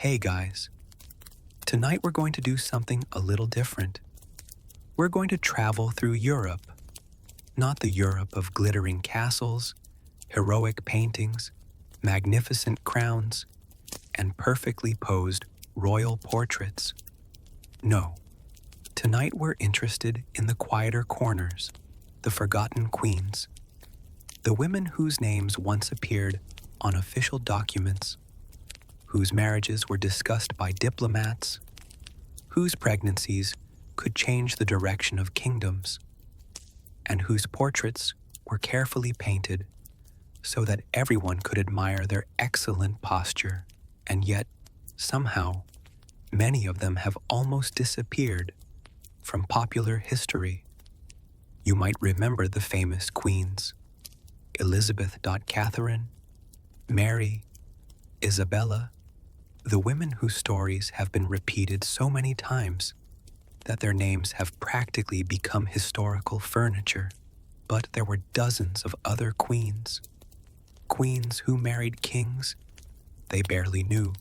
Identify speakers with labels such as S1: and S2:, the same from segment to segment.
S1: Hey guys, tonight we're going to do something a little different. We're going to travel through Europe, not the Europe of glittering castles, heroic paintings, magnificent crowns, and perfectly posed royal portraits. No, tonight we're interested in the quieter corners, the forgotten queens, the women whose names once appeared on official documents, whose marriages were discussed by diplomats, whose pregnancies could change the direction of kingdoms, and whose portraits were carefully painted so that everyone could admire their excellent posture, and yet, somehow, many of them have almost disappeared from popular history. You might remember the famous queens, Elizabeth. Catherine, Mary, Isabella, the women whose stories have been repeated so many times that their names have practically become historical furniture. But there were dozens of other queens. Queens who married kings they barely knew.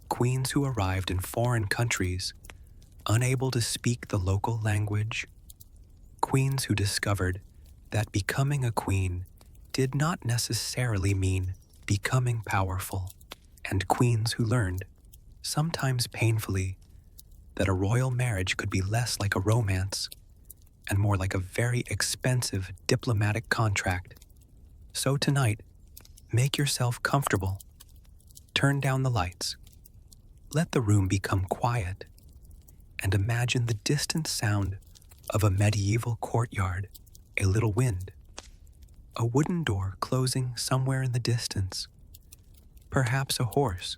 S1: Queens who arrived in foreign countries, unable to speak the local language. Queens who discovered that becoming a queen did not necessarily mean becoming powerful. And queens who learned, sometimes painfully, that a royal marriage could be less like a romance and more like a very expensive diplomatic contract. So tonight, make yourself comfortable. Turn down the lights. Let the room become quiet, and imagine the distant sound of a medieval courtyard, a little wind, a wooden door closing somewhere in the distance, perhaps a horse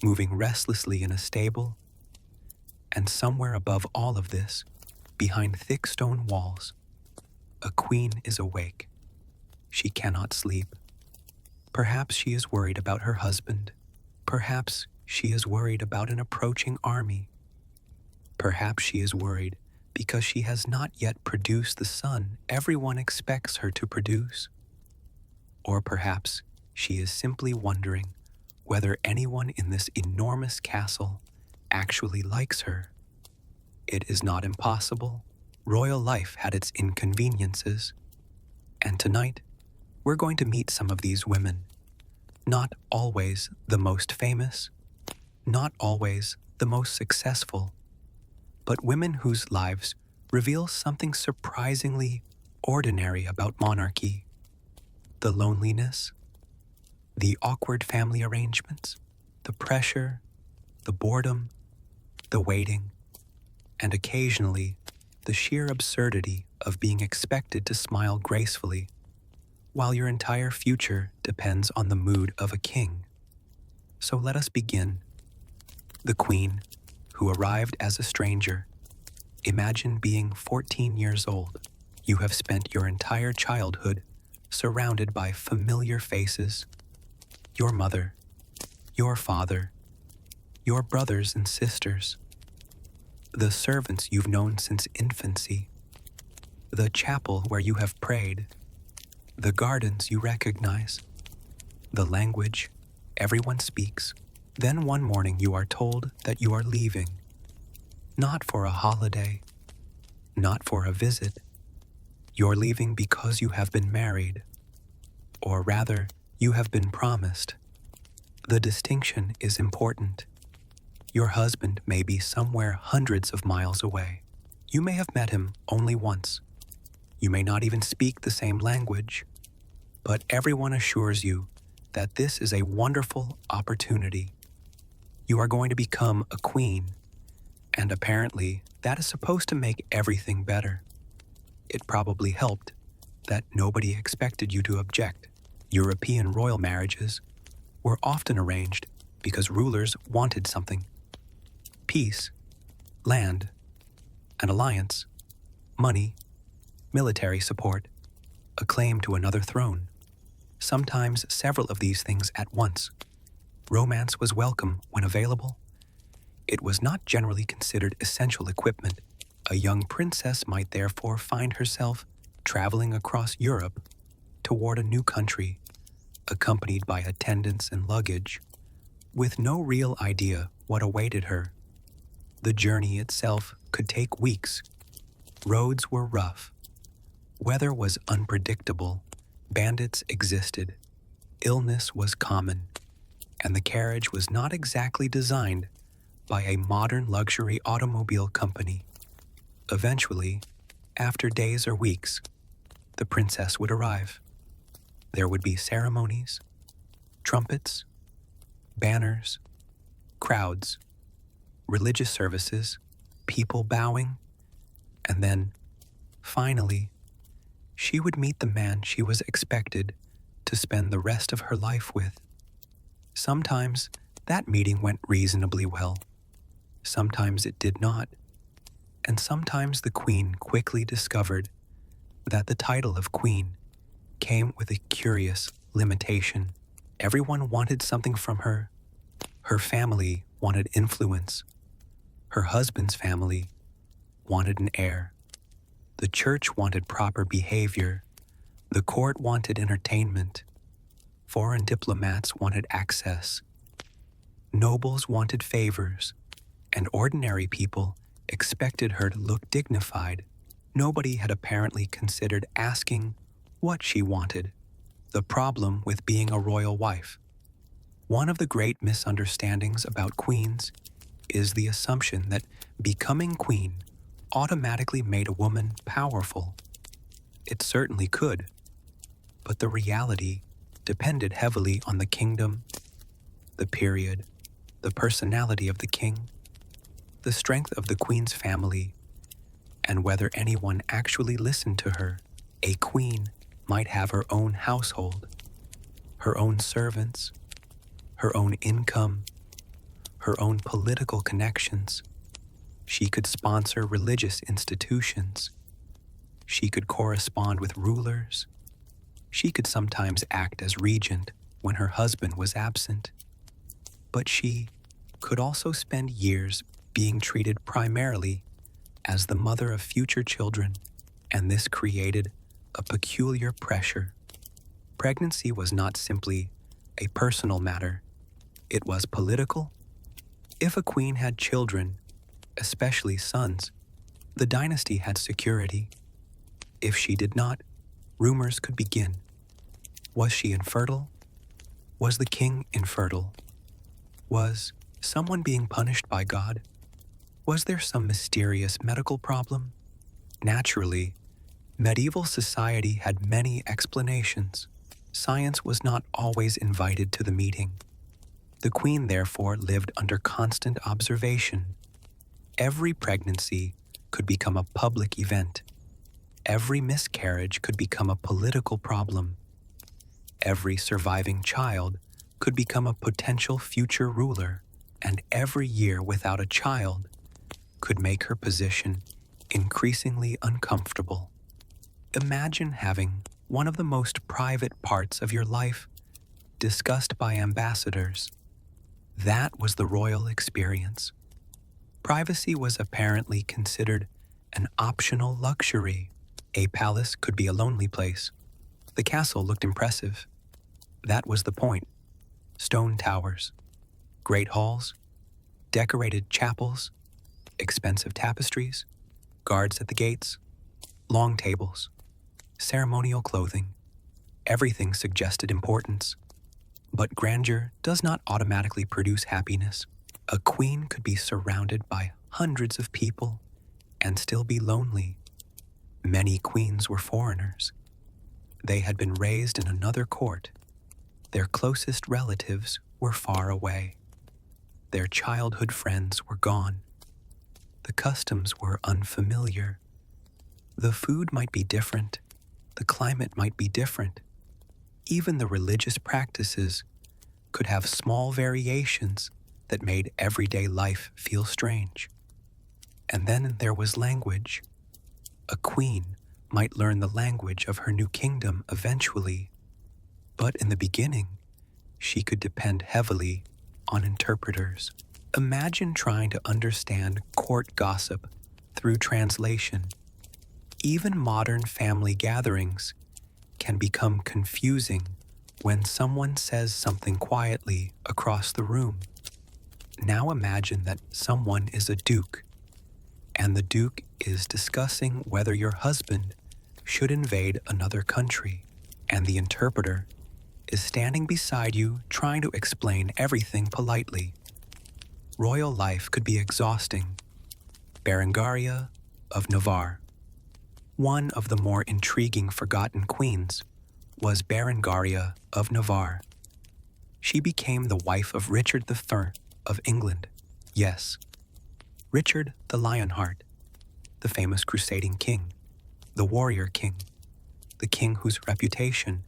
S1: moving restlessly in a stable, and somewhere above all of this, behind thick stone walls, a queen is awake. She cannot sleep. Perhaps she is worried about her husband. Perhaps she is worried about an approaching army. Perhaps she is worried because she has not yet produced the son everyone expects her to produce. Or perhaps she is simply wondering whether anyone in this enormous castle actually likes her. It is not impossible. Royal life had its inconveniences. And tonight, we're going to meet some of these women. Not always the most famous, not always the most successful, but women whose lives reveal something surprisingly ordinary about monarchy. The loneliness, the awkward family arrangements, the pressure, the boredom, the waiting, and occasionally the sheer absurdity of being expected to smile gracefully while your entire future depends on the mood of a king. So let us begin. The queen, who arrived as a stranger. Imagine being 14 years old. You have spent your entire childhood surrounded by familiar faces. Your mother, your father, your brothers and sisters, the servants you've known since infancy, the chapel where you have prayed, the gardens you recognize, the language everyone speaks. Then one morning you are told that you are leaving, not for a holiday, not for a visit. You're leaving because you have been married, or rather, you have been promised. The distinction is important. Your husband may be somewhere hundreds of miles away. You may have met him only once. You may not even speak the same language, but everyone assures you that this is a wonderful opportunity. You are going to become a queen, and apparently that is supposed to make everything better. It probably helped that nobody expected you to object. European royal marriages were often arranged because rulers wanted something: peace, land, an alliance, money, military support, a claim to another throne. Sometimes several of these things at once. Romance was welcome when available. It was not generally considered essential equipment. A young princess might therefore find herself traveling across Europe toward a new country, accompanied by attendants and luggage, with no real idea what awaited her. The journey itself could take weeks. Roads were rough. Weather was unpredictable. Bandits existed. Illness was common. And the carriage was not exactly designed by a modern luxury automobile company. Eventually, after days or weeks, the princess would arrive. There would be ceremonies, trumpets, banners, crowds, religious services, people bowing, and then, finally, she would meet the man she was expected to spend the rest of her life with. Sometimes that meeting went reasonably well. Sometimes it did not. And sometimes the queen quickly discovered that the title of queen came with a curious limitation. Everyone wanted something from her. Her family wanted influence. Her husband's family wanted an heir. The church wanted proper behavior. The court wanted entertainment. Foreign diplomats wanted access. Nobles wanted favors, and ordinary people expected her to look dignified. Nobody had apparently considered asking what she wanted. The problem with being a royal wife. One of the great misunderstandings about queens is the assumption that becoming queen automatically made a woman powerful. It certainly could, but the reality depended heavily on the kingdom, the period, the personality of the king, the strength of the queen's family, and whether anyone actually listened to her. A queen might have her own household, her own servants, her own income, her own political connections. She could sponsor religious institutions. She could correspond with rulers. She could sometimes act as regent when her husband was absent. But she could also spend years being treated primarily as the mother of future children, and this created a peculiar pressure. Pregnancy was not simply a personal matter. It was political. If a queen had children, especially sons, the dynasty had security. If she did not, rumors could begin. Was she infertile? Was the king infertile? Was someone being punished by God? Was there some mysterious medical problem? Naturally, medieval society had many explanations. Science was not always invited to the meeting. The queen, therefore, lived under constant observation. Every pregnancy could become a public event. Every miscarriage could become a political problem. Every surviving child could become a potential future ruler, and every year without a child could make her position increasingly uncomfortable. Imagine having one of the most private parts of your life discussed by ambassadors. That was the royal experience. Privacy was apparently considered an optional luxury. A palace could be a lonely place. The castle looked impressive. That was the point. Stone towers, great halls, decorated chapels, expensive tapestries, guards at the gates, long tables, ceremonial clothing. Everything suggested importance. But grandeur does not automatically produce happiness. A queen could be surrounded by hundreds of people and still be lonely. Many queens were foreigners. They had been raised in another court. Their closest relatives were far away. Their childhood friends were gone. The customs were unfamiliar. The food might be different. The climate might be different. Even the religious practices could have small variations that made everyday life feel strange. And then there was language. A queen might learn the language of her new kingdom eventually, but in the beginning, she could depend heavily on interpreters. Imagine trying to understand court gossip through translation. Even modern family gatherings can become confusing when someone says something quietly across the room. Now imagine that someone is a duke, and the duke is discussing whether your husband should invade another country, and the interpreter is standing beside you trying to explain everything politely. Royal life could be exhausting. Berengaria of Navarre. One of the more intriguing forgotten queens was Berengaria of Navarre. She became the wife of Richard III of England. Yes, Richard the Lionheart, the famous crusading king, the warrior king, the king whose reputation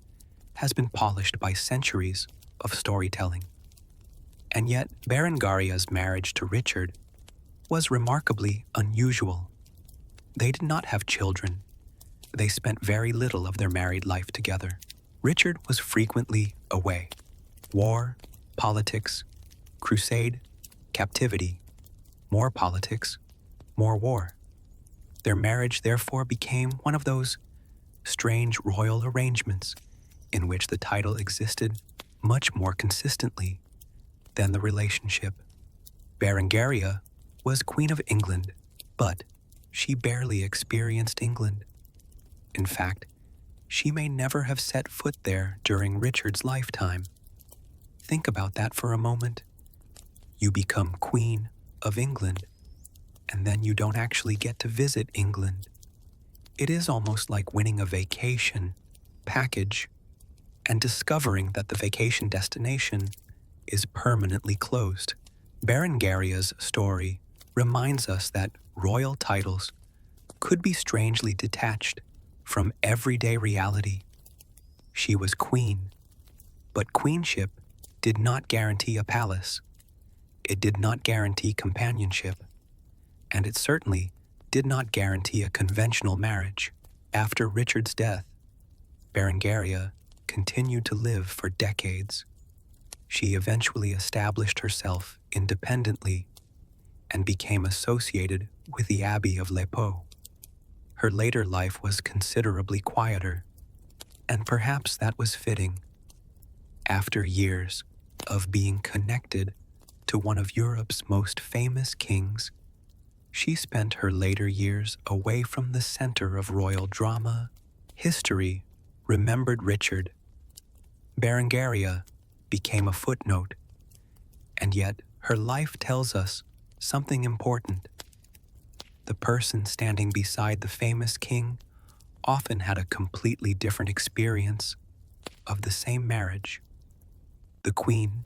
S1: has been polished by centuries of storytelling. And yet, Berengaria's marriage to Richard was remarkably unusual. They did not have children. They spent very little of their married life together. Richard was frequently away. War, politics, crusade, captivity, more politics, more war. Their marriage therefore became one of those strange royal arrangements in which the title existed much more consistently than the relationship. Berengaria was Queen of England, but she barely experienced England. In fact, she may never have set foot there during Richard's lifetime. Think about that for a moment. You become Queen of England, and then you don't actually get to visit England. It is almost like winning a vacation package and discovering that the vacation destination is permanently closed. Berengaria's story reminds us that royal titles could be strangely detached from everyday reality. She was queen, but queenship did not guarantee a palace. It did not guarantee companionship, and it certainly did not guarantee a conventional marriage. After Richard's death, Berengaria continued to live for decades. She eventually established herself independently and became associated with the Abbey of Les Pots. Her later life was considerably quieter, and perhaps that was fitting. After years of being connected to one of Europe's most famous kings, she spent her later years away from the center of royal drama. History remembered Richard. Berengaria became a footnote, and yet her life tells us something important. The person standing beside the famous king often had a completely different experience of the same marriage. The queen,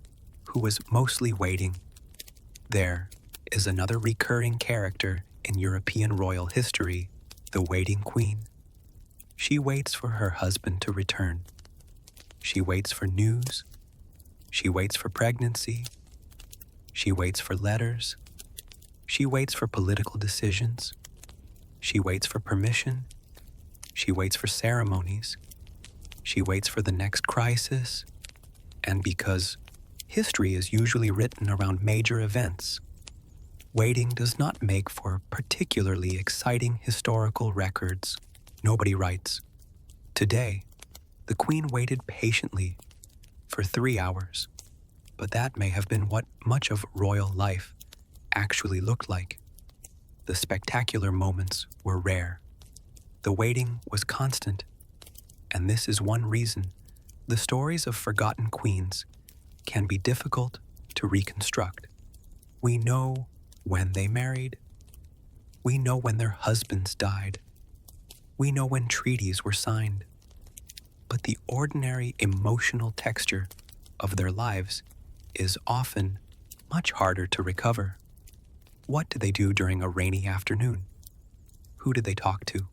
S1: who was mostly waiting. There is another recurring character in European royal history, the waiting queen. She waits for her husband to return. She waits for news. She waits for pregnancy. She waits for letters. She waits for political decisions. She waits for permission. She waits for ceremonies. She waits for the next crisis. And because history is usually written around major events, waiting does not make for particularly exciting historical records. Nobody writes, "Today, the Queen waited patiently for 3 hours," but that may have been what much of royal life actually looked like. The spectacular moments were rare. The waiting was constant, and this is one reason the stories of forgotten queens can be difficult to reconstruct. We know when they married. We know when their husbands died. We know when treaties were signed. But the ordinary emotional texture of their lives is often much harder to recover. What did they do during a rainy afternoon? Who did they talk to?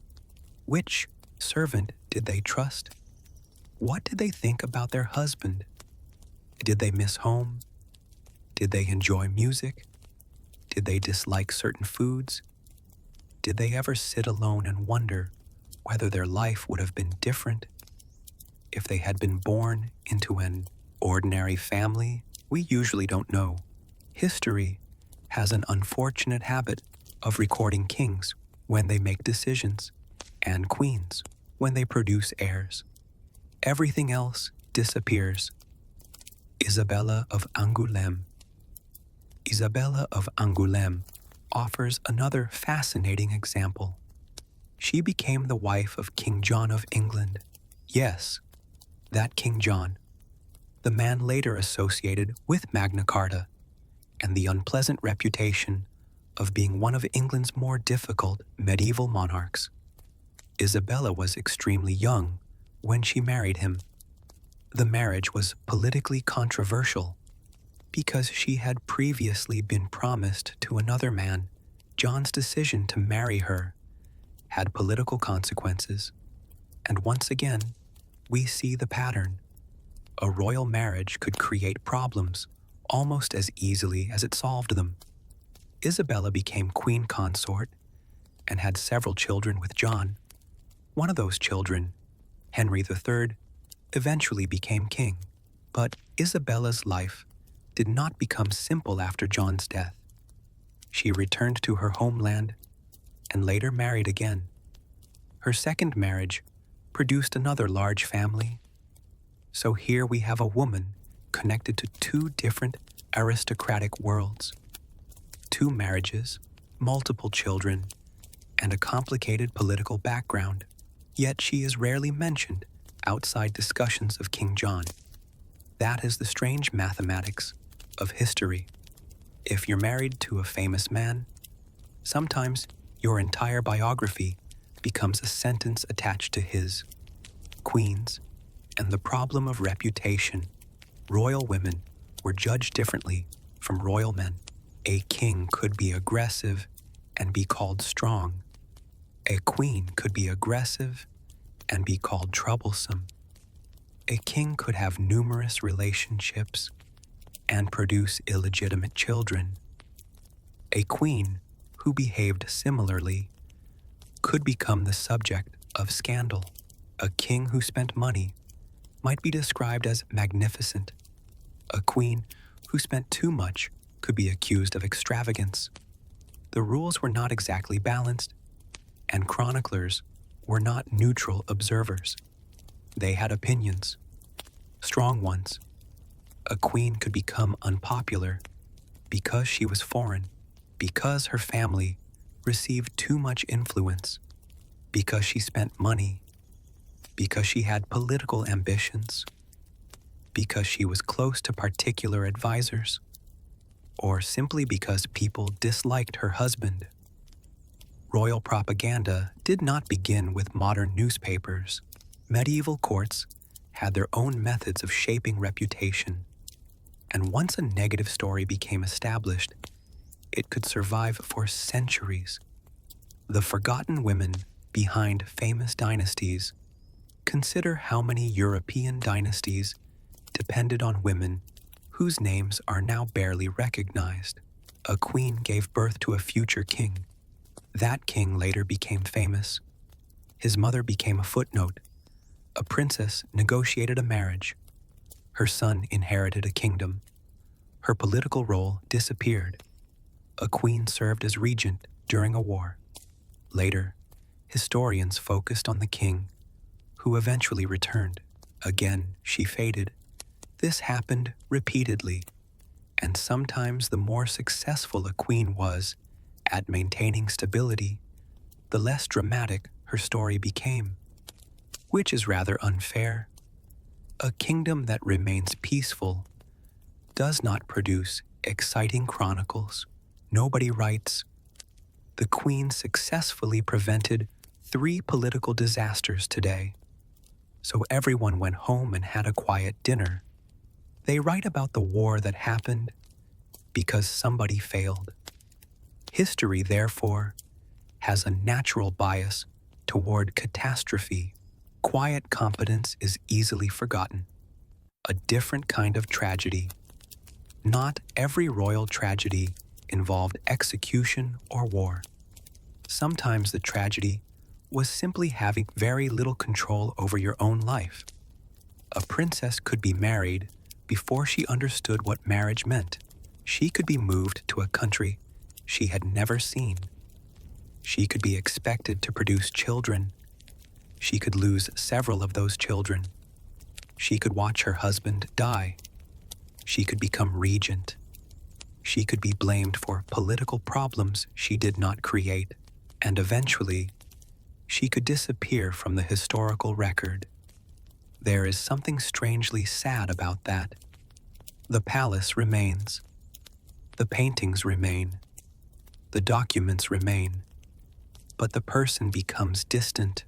S1: Which servant did they trust? What did they think about their husband? Did they miss home? Did they enjoy music? Did they dislike certain foods? Did they ever sit alone and wonder whether their life would have been different if they had been born into an ordinary family? We usually don't know. History has an unfortunate habit of recording kings when they make decisions and queens when they produce heirs. Everything else disappears. Isabella of Angoulême. Isabella of Angoulême offers another fascinating example. She became the wife of King John of England. Yes, that King John, the man later associated with Magna Carta and the unpleasant reputation of being one of England's more difficult medieval monarchs. Isabella was extremely young when she married him. The marriage was politically controversial because she had previously been promised to another man. John's decision to marry her had political consequences, and once again, we see the pattern. A royal marriage could create problems almost as easily as it solved them. Isabella became queen consort and had several children with John. One of those children, Henry III, eventually became king. But Isabella's life did not become simple after John's death. She returned to her homeland and later married again. Her second marriage produced another large family. So here we have a woman connected to two different aristocratic worlds. Two marriages, multiple children, and a complicated political background. Yet she is rarely mentioned outside discussions of King John. That is the strange mathematics of history. If you're married to a famous man, sometimes your entire biography becomes a sentence attached to his. Queens and the problem of reputation. Royal women were judged differently from royal men. A king could be aggressive and be called strong. A queen could be aggressive and be called troublesome. A king could have numerous relationships and produce illegitimate children. A queen who behaved similarly could become the subject of scandal. A king who spent money might be described as magnificent. A queen who spent too much could be accused of extravagance. The rules were not exactly balanced, and chroniclers were not neutral observers. They had opinions, strong ones. A queen could become unpopular because she was foreign, because her family received too much influence, because she spent money, because she had political ambitions, because she was close to particular advisors, or simply because people disliked her husband. Royal propaganda did not begin with modern newspapers. Medieval courts had their own methods of shaping reputation, and once a negative story became established, it could survive for centuries. The forgotten women behind famous dynasties. Consider how many European dynasties depended on women whose names are now barely recognized. A queen gave birth to a future king. That king later became famous. His mother became a footnote. A princess negotiated a marriage. Her son inherited a kingdom. Her political role disappeared. A queen served as regent during a war. Later, historians focused on the king, who eventually returned. Again, she faded. This happened repeatedly, and sometimes the more successful a queen was at maintaining stability, the less dramatic her story became, which is rather unfair. A kingdom that remains peaceful does not produce exciting chronicles. Nobody writes, "The queen successfully prevented 3 political disasters today, so everyone went home and had a quiet dinner." They write about the war that happened because somebody failed. History, therefore, has a natural bias toward catastrophe. Quiet competence is easily forgotten. A different kind of tragedy. Not every royal tragedy involved execution or war. Sometimes the tragedy was simply having very little control over your own life. A princess could be married before she understood what marriage meant. She could be moved to a country she had never seen. She could be expected to produce children. She could lose several of those children. She could watch her husband die. She could become regent. She could be blamed for political problems she did not create, and eventually, she could disappear from the historical record. There is something strangely sad about that. The palace remains. The paintings remain. The documents remain. But the person becomes distant.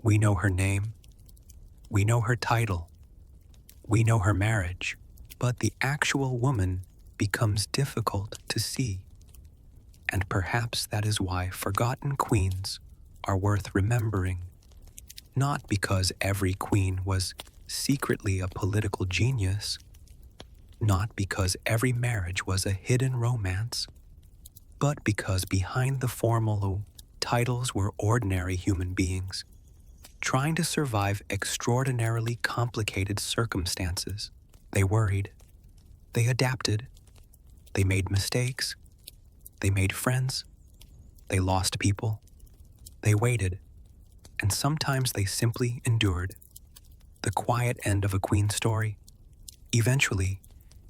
S1: We know her name. We know her title. We know her marriage. But the actual woman becomes difficult to see. And perhaps that is why forgotten queens are worth remembering. Not because every queen was secretly a political genius, not because every marriage was a hidden romance, but because behind the formal titles were ordinary human beings, trying to survive extraordinarily complicated circumstances. They worried. They adapted. They made mistakes. They made friends. They lost people. They waited. And sometimes they simply endured. The quiet end of a queen story. Eventually,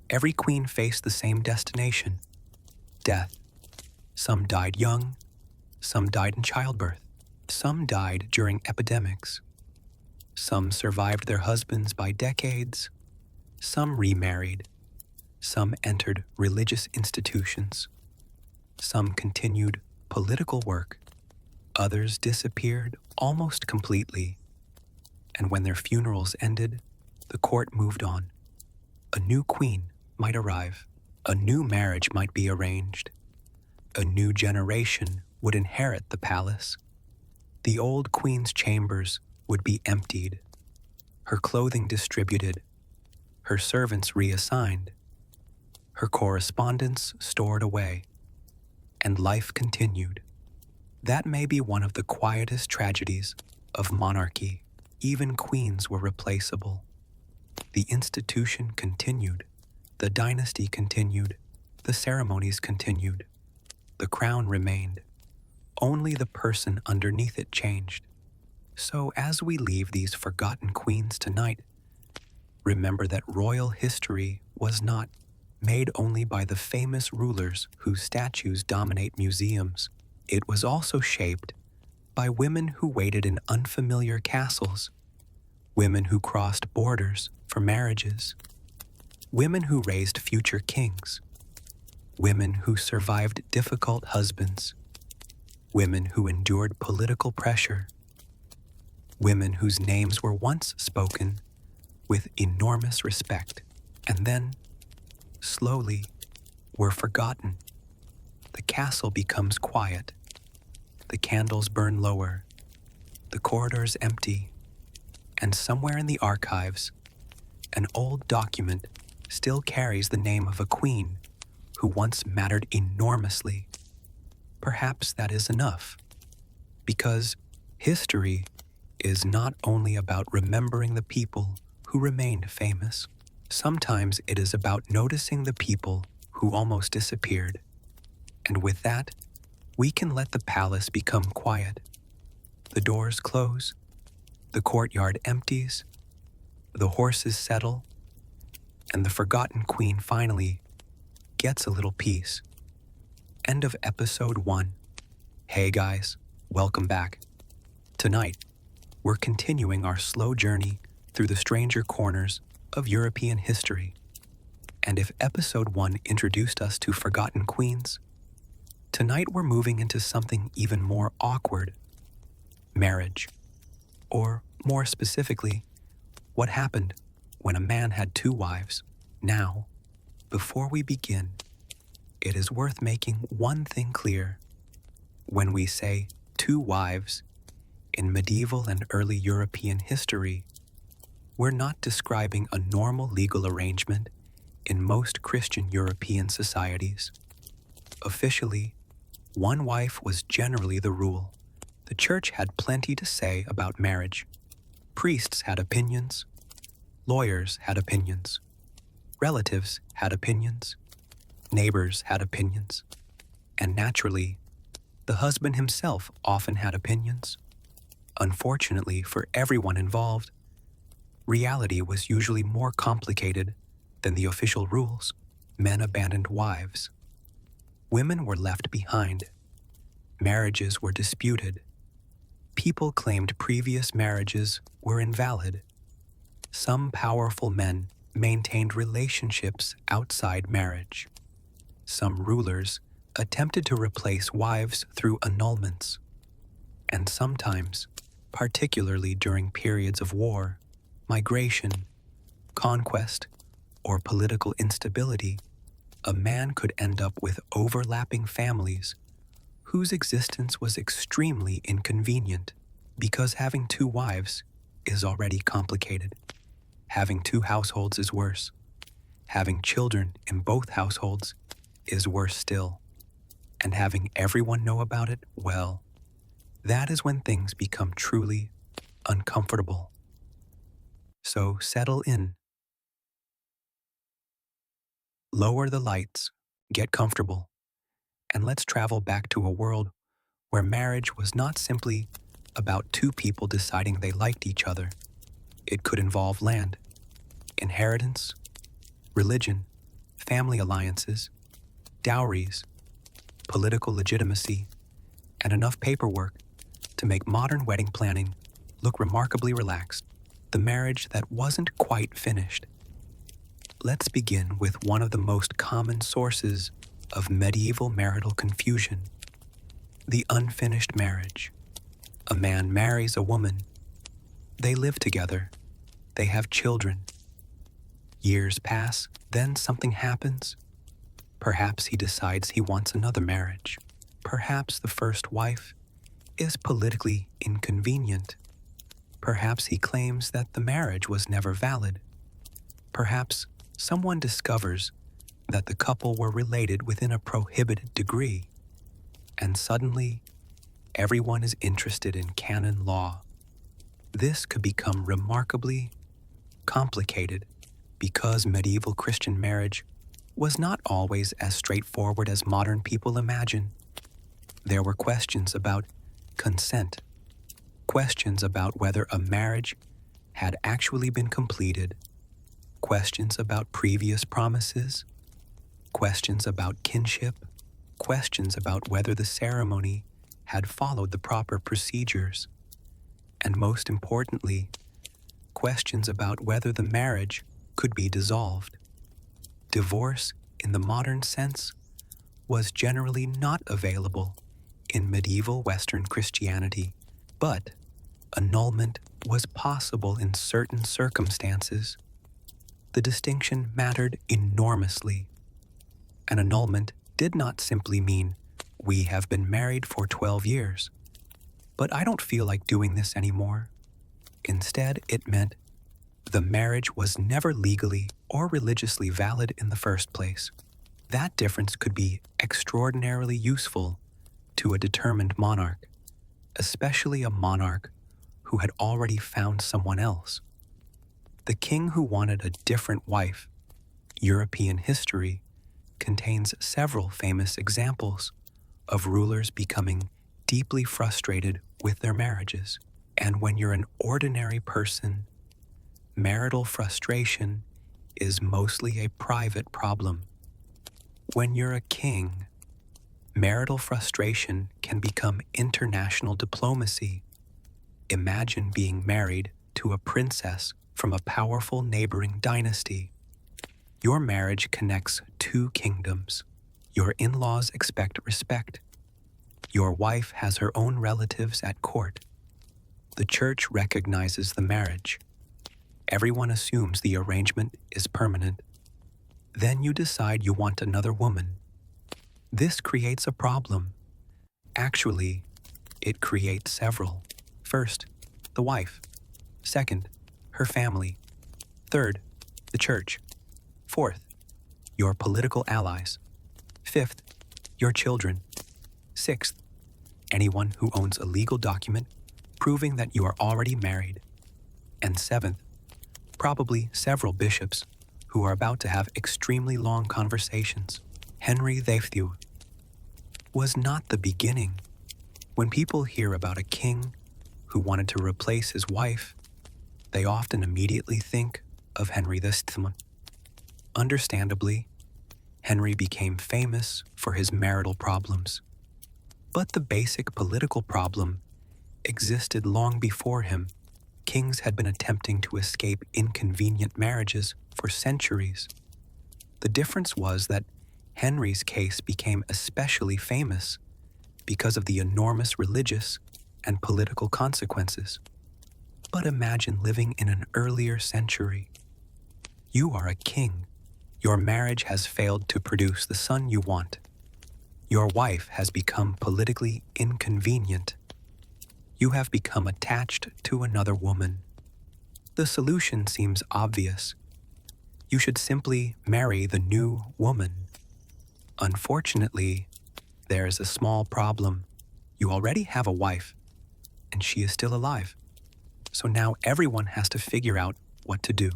S1: every queen faced the same destination: death. Some died young. Some died in childbirth. Some died during epidemics. Some survived their husbands by decades. Some remarried. Some entered religious institutions. Some continued political work. Others disappeared almost completely. And when their funerals ended, the court moved on. A new queen might arrive. A new marriage might be arranged. A new generation would inherit the palace. The old queen's chambers would be emptied, her clothing distributed, her servants reassigned, her correspondence stored away, and life continued. That may be one of the quietest tragedies of monarchy. Even queens were replaceable. The institution continued. The dynasty continued. The ceremonies continued. The crown remained. Only the person underneath it changed. So as we leave these forgotten queens tonight, remember that royal history was not made only by the famous rulers whose statues dominate museums. It was also shaped by women who waited in unfamiliar castles, women who crossed borders for marriages, women who raised future kings, women who survived difficult husbands, women who endured political pressure, women whose names were once spoken with enormous respect, and then, slowly, were forgotten. The castle becomes quiet. The candles burn lower. The corridors empty. And somewhere in the archives, an old document still carries the name of a queen who once mattered enormously. Perhaps that is enough, because history is not only about remembering the people who remained famous. Sometimes it is about noticing the people who almost disappeared. And with that, we can let the palace become quiet. The doors close, the courtyard empties, the horses settle, and the forgotten queen finally gets a little peace. End of episode 1. Hey guys, welcome back. Tonight, we're continuing our slow journey through the stranger corners of European history. And if episode 1 introduced us to forgotten queens, tonight we're moving into something even more awkward: marriage. Or more specifically, what happened when a man had 2 wives. Now, before we begin, it is worth making one thing clear. When we say 2 wives in medieval and early European history, we're not describing a normal legal arrangement in most Christian European societies. Officially, 1 wife was generally the rule. The church had plenty to say about marriage. Priests had opinions. Lawyers had opinions. Relatives had opinions. Neighbors had opinions. And naturally, the husband himself often had opinions. Unfortunately for everyone involved, reality was usually more complicated than the official rules. Men abandoned wives. Women were left behind. Marriages were disputed. People claimed previous marriages were invalid. Some powerful men maintained relationships outside marriage. Some rulers attempted to replace wives through annulments. And sometimes, particularly during periods of war, migration, conquest, or political instability, a man could end up with overlapping families whose existence was extremely inconvenient because having two wives is already complicated. Having two households is worse. Having children in both households is worse still. And having everyone know about it, well, that is when things become truly uncomfortable. So settle in. Lower the lights, get comfortable, and let's travel back to a world where marriage was not simply about two people deciding they liked each other. It could involve land, inheritance, religion, family alliances, dowries, political legitimacy, and enough paperwork to make modern wedding planning look remarkably relaxed. The marriage that wasn't quite finished. Let's begin with one of the most common sources of medieval marital confusion: the unfinished marriage. A man marries a woman. They live together. They have children. Years pass, then something happens. Perhaps he decides he wants another marriage. Perhaps the first wife is politically inconvenient. Perhaps he claims that the marriage was never valid. Perhaps someone discovers that the couple were related within a prohibited degree. And suddenly, everyone is interested in canon law. This could become remarkably complicated because medieval Christian marriage was not always as straightforward as modern people imagine. There were questions about consent, questions about whether a marriage had actually been completed, questions about previous promises, questions about kinship, questions about whether the ceremony had followed the proper procedures, and most importantly, questions about whether the marriage could be dissolved. Divorce, in the modern sense, was generally not available in medieval Western Christianity, but annulment was possible in certain circumstances. The distinction mattered enormously. An annulment did not simply mean, "We have been married for 12 years, but I don't feel like doing this anymore." Instead, it meant the marriage was never legally or religiously valid in the first place. That difference could be extraordinarily useful to a determined monarch, especially a monarch who had already found someone else. The king who wanted a different wife. European history contains several famous examples of rulers becoming deeply frustrated with their marriages. And when you're an ordinary person, marital frustration is mostly a private problem. When you're a king, marital frustration can become international diplomacy. Imagine being married to a princess from a powerful neighboring dynasty. Your marriage connects two kingdoms. Your in-laws expect respect. Your wife has her own relatives at court. The church recognizes the marriage. Everyone assumes the arrangement is permanent. Then you decide you want another woman. This creates a problem. Actually, it creates several. First, the wife. Second, her family. Third, the church. Fourth, your political allies. Fifth, your children. Sixth, anyone who owns a legal document proving that you are already married. And seventh, probably several bishops who are about to have extremely long conversations. Henry VIII was not the beginning. When people hear about a king who wanted to replace his wife, they often immediately think of Henry VII. Understandably, Henry became famous for his marital problems, but the basic political problem existed long before him. Kings had been attempting to escape inconvenient marriages for centuries. The difference was that Henry's case became especially famous because of the enormous religious and political consequences. But imagine living in an earlier century. You are a king. Your marriage has failed to produce the son you want. Your wife has become politically inconvenient. You have become attached to another woman. The solution seems obvious. You should simply marry the new woman. Unfortunately, there is a small problem. You already have a wife, and she is still alive. So now everyone has to figure out what to do.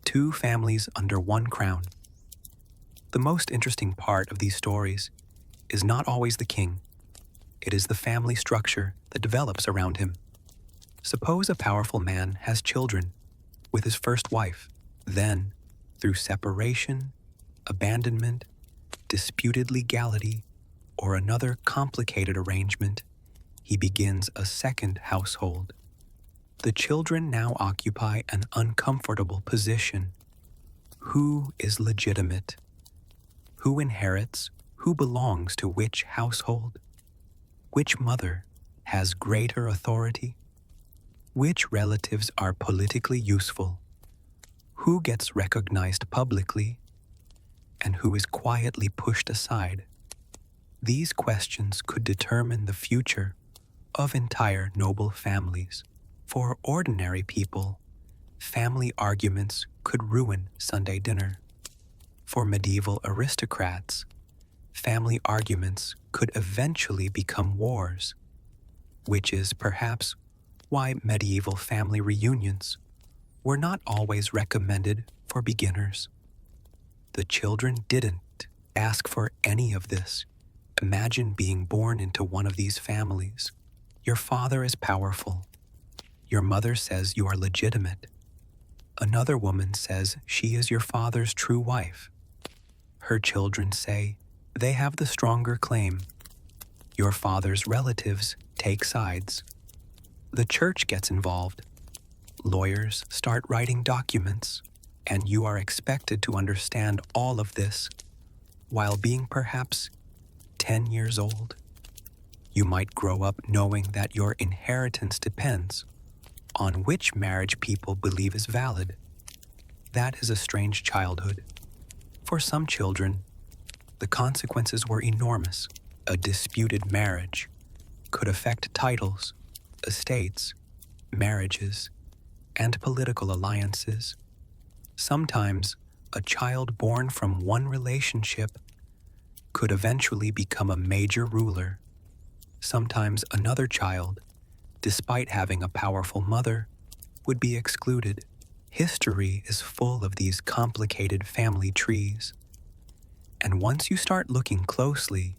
S1: Two families under one crown. The most interesting part of these stories is not always the king. It is the family structure that develops around him. Suppose a powerful man has children with his first wife. Then, through separation, abandonment, disputed legality, or another complicated arrangement, he begins a second household. The children now occupy an uncomfortable position. Who is legitimate? Who inherits? Who belongs to which household? Which mother has greater authority? Which relatives are politically useful? Who gets recognized publicly? And who is quietly pushed aside? These questions could determine the future of entire noble families. For ordinary people, family arguments could ruin Sunday dinner. For medieval aristocrats, family arguments could eventually become wars, which is perhaps why medieval family reunions were not always recommended for beginners. The children didn't ask for any of this. Imagine being born into one of these families. Your father is powerful. Your mother says you are legitimate. Another woman says she is your father's true wife. Her children say they have the stronger claim. Your father's relatives take sides. The church gets involved. Lawyers start writing documents, and you are expected to understand all of this while being perhaps 10 years old. You might grow up knowing that your inheritance depends on which marriage people believe is valid. That is a strange childhood. For some children, the consequences were enormous. A disputed marriage could affect titles, estates, marriages, and political alliances. Sometimes, a child born from one relationship could eventually become a major ruler. Sometimes another child, despite having a powerful mother, would be excluded. History is full of these complicated family trees. And once you start looking closely,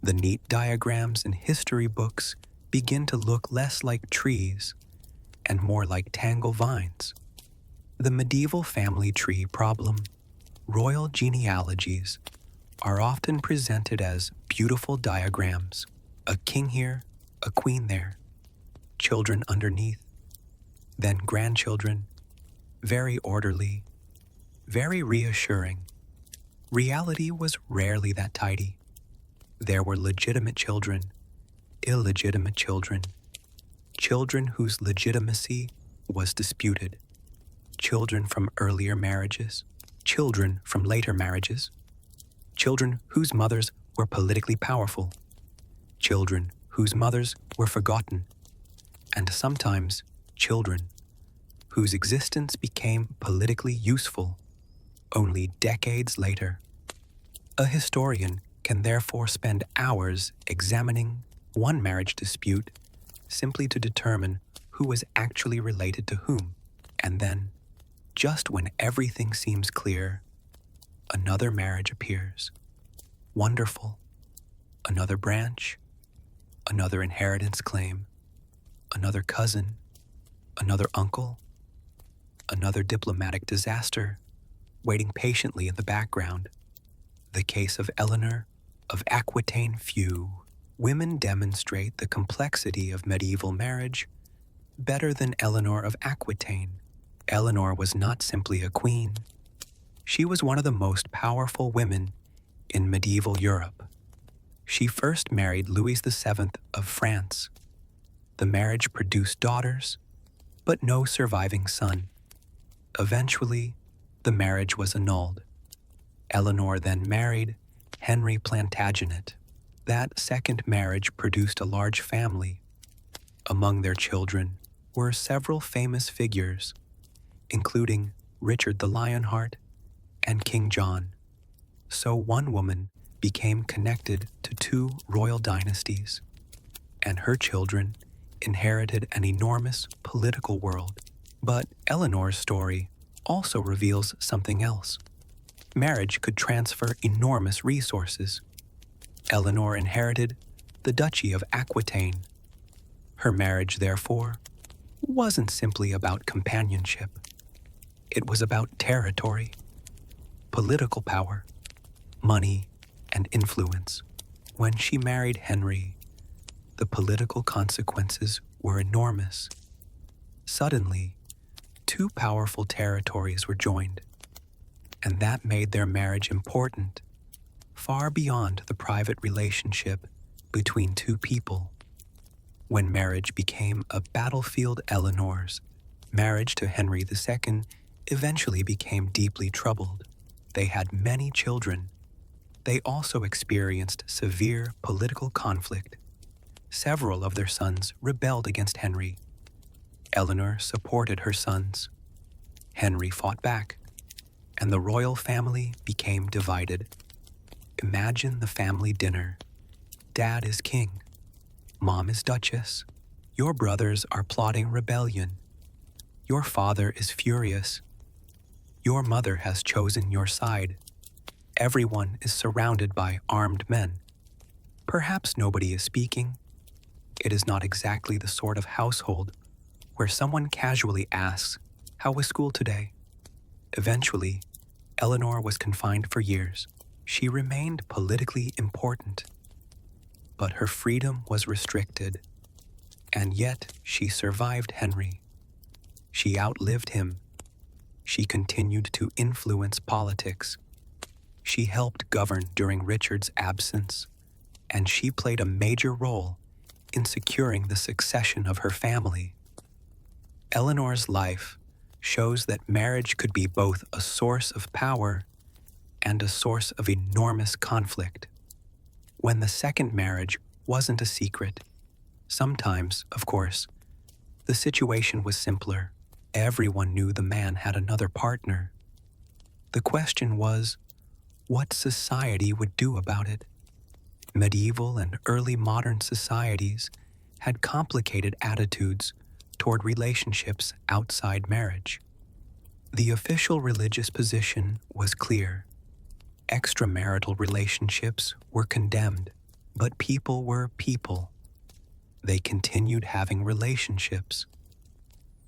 S1: the neat diagrams in history books begin to look less like trees and more like tangle vines. The medieval family tree problem. Royal genealogies are often presented as beautiful diagrams. A king here, a queen there, children underneath, then grandchildren, very orderly, very reassuring. Reality was rarely that tidy. There were legitimate children, illegitimate children, children whose legitimacy was disputed, children from earlier marriages, children from later marriages, children whose mothers were politically powerful, children whose mothers were forgotten, and sometimes children whose existence became politically useful only decades later. A historian can therefore spend hours examining one marriage dispute simply to determine who was actually related to whom, and then, just when everything seems clear, another marriage appears. Wonderful. Another branch, another inheritance claim, another cousin, Another uncle, another diplomatic disaster, waiting patiently in the background. The case of Eleanor of Aquitaine. Few women demonstrate the complexity of medieval marriage better than Eleanor of Aquitaine. Eleanor was not simply a queen. She was one of the most powerful women in medieval Europe. She first married Louis VII of France. The marriage produced daughters, but no surviving son. Eventually, the marriage was annulled. Eleanor then married Henry Plantagenet. That second marriage produced a large family. Among their children were several famous figures, including Richard the Lionheart and King John. So one woman became connected to two royal dynasties, and her children inherited an enormous political world. But Eleanor's story also reveals something else. Marriage could transfer enormous resources. Eleanor inherited the Duchy of Aquitaine. Her marriage, therefore, wasn't simply about companionship. It was about territory, political power, money, and influence. When she married Henry, the political consequences were enormous. Suddenly, two powerful territories were joined, and that made their marriage important, far beyond the private relationship between two people. When marriage became a battlefield, Eleanor's marriage to Henry II eventually became deeply troubled. They had many children. They also experienced severe political conflict. Several of their sons rebelled against Henry. Eleanor supported her sons. Henry fought back, and the royal family became divided. Imagine the family dinner. Dad is king. Mom is duchess. Your brothers are plotting rebellion. Your father is furious. Your mother has chosen your side. Everyone is surrounded by armed men. Perhaps nobody is speaking. It is not exactly the sort of household where someone casually asks, "How was school today?" Eventually, Eleanor was confined for years. She remained politically important, but her freedom was restricted, and yet she survived Henry. She outlived him. She continued to influence politics. She helped govern during Richard's absence, and she played a major role in securing the succession of her family. Eleanor's life shows that marriage could be both a source of power and a source of enormous conflict. When the second marriage wasn't a secret, sometimes, of course, the situation was simpler. Everyone knew the man had another partner. The question was, what society would do about it? Medieval and early modern societies had complicated attitudes toward relationships outside marriage. The official religious position was clear. Extramarital relationships were condemned, but people were people. They continued having relationships.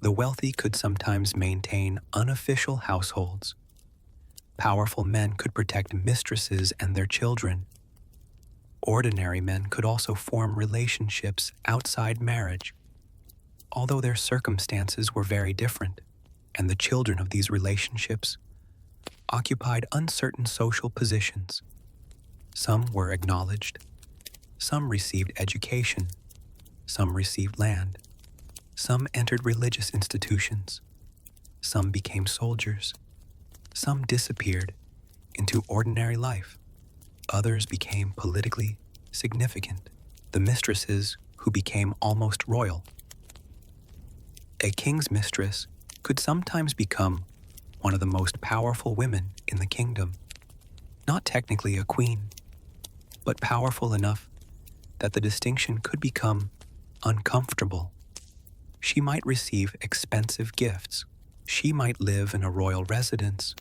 S1: The wealthy could sometimes maintain unofficial households. Powerful men could protect mistresses and their children. Ordinary men could also form relationships outside marriage, although their circumstances were very different, and the children of these relationships occupied uncertain social positions. Some were acknowledged, some received education, some received land, some entered religious institutions, some became soldiers, some disappeared into ordinary life. Others became politically significant, the mistresses who became almost royal. A king's mistress could sometimes become one of the most powerful women in the kingdom. Not technically a queen, but powerful enough that the distinction could become uncomfortable. She might receive expensive gifts. She might live in a royal residence.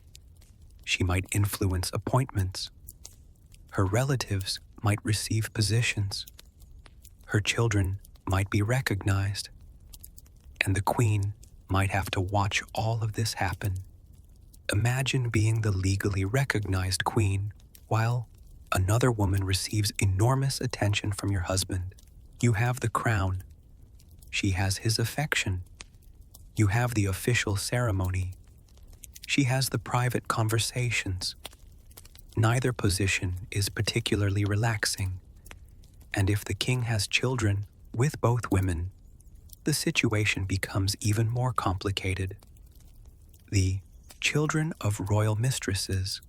S1: She might influence appointments. Her relatives might receive positions. Her children might be recognized. And the queen might have to watch all of this happen. Imagine being the legally recognized queen while another woman receives enormous attention from your husband. You have the crown. She has his affection. You have the official ceremony. She has the private conversations. Neither position is particularly relaxing, and if the king has children with both women, the situation becomes even more complicated. The children of royal mistresses.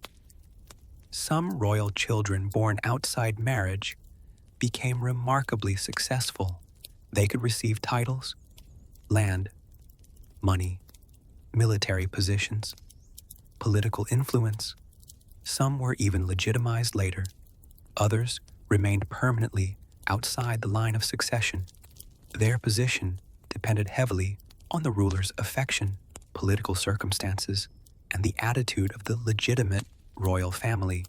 S1: Some royal children born outside marriage became remarkably successful. They could receive titles, land, money, military positions, political influence. Some were even legitimized later. Others remained permanently outside the line of succession. Their position depended heavily on the ruler's affection, political circumstances, and the attitude of the legitimate royal family.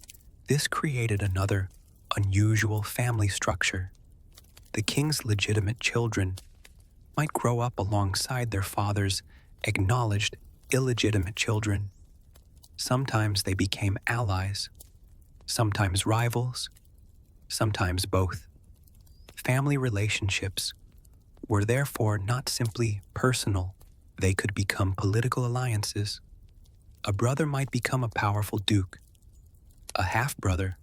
S1: This created another unusual family structure. The king's legitimate children might grow up alongside their father's acknowledged illegitimate children. Sometimes they became allies, sometimes rivals, sometimes both. Family relationships were therefore not simply personal, they could become political alliances. A brother might become a powerful duke. A half-brother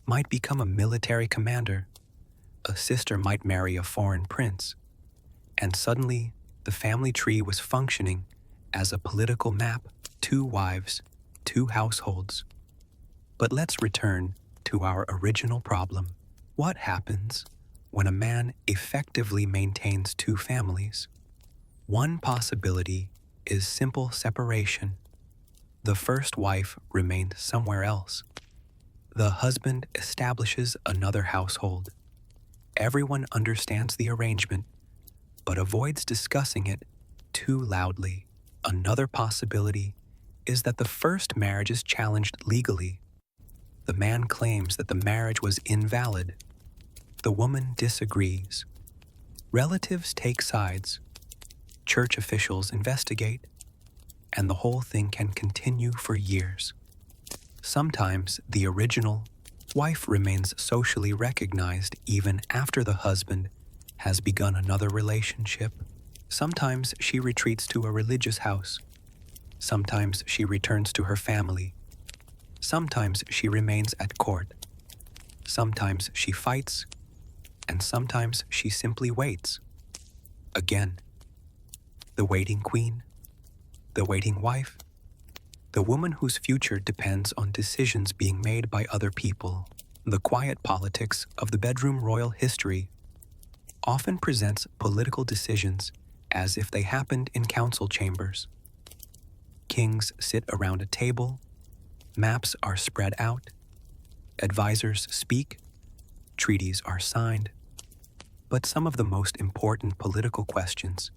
S1: might become a military commander. A sister might marry a foreign prince. And suddenly, the family tree was functioning as a political map: 2 wives, 2 households. But let's return to our original problem. What happens when a man effectively maintains 2 families? One possibility is simple separation. The first wife remained somewhere else. The husband establishes another household. Everyone understands the arrangement, but avoids discussing it too loudly. Another possibility is that the first marriage is challenged legally. The man claims that the marriage was invalid. The woman disagrees. Relatives take sides. Church officials investigate, and the whole thing can continue for years. Sometimes the original wife remains socially recognized even after the husband has begun another relationship. Sometimes she retreats to a religious house. Sometimes she returns to her family. Sometimes she remains at court. Sometimes she fights, and sometimes she simply waits. Again, the waiting queen, the waiting wife, the woman whose future depends on decisions being made by other people. The quiet politics of the bedroom royal history often presents political decisions as if they happened in council chambers. Kings sit around a table, maps are spread out, advisors speak, treaties are signed. But some of the most important political questions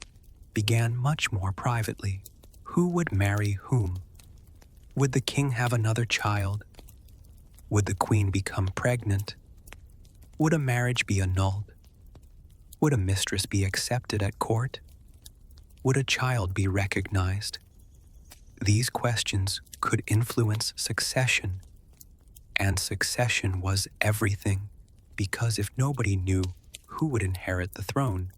S1: began much more privately. Who would marry whom? Would the king have another child? Would the queen become pregnant? Would a marriage be annulled? Would a mistress be accepted at court? Would a child be recognized? These questions could influence succession, and succession was everything, because if nobody knew who would inherit the throne,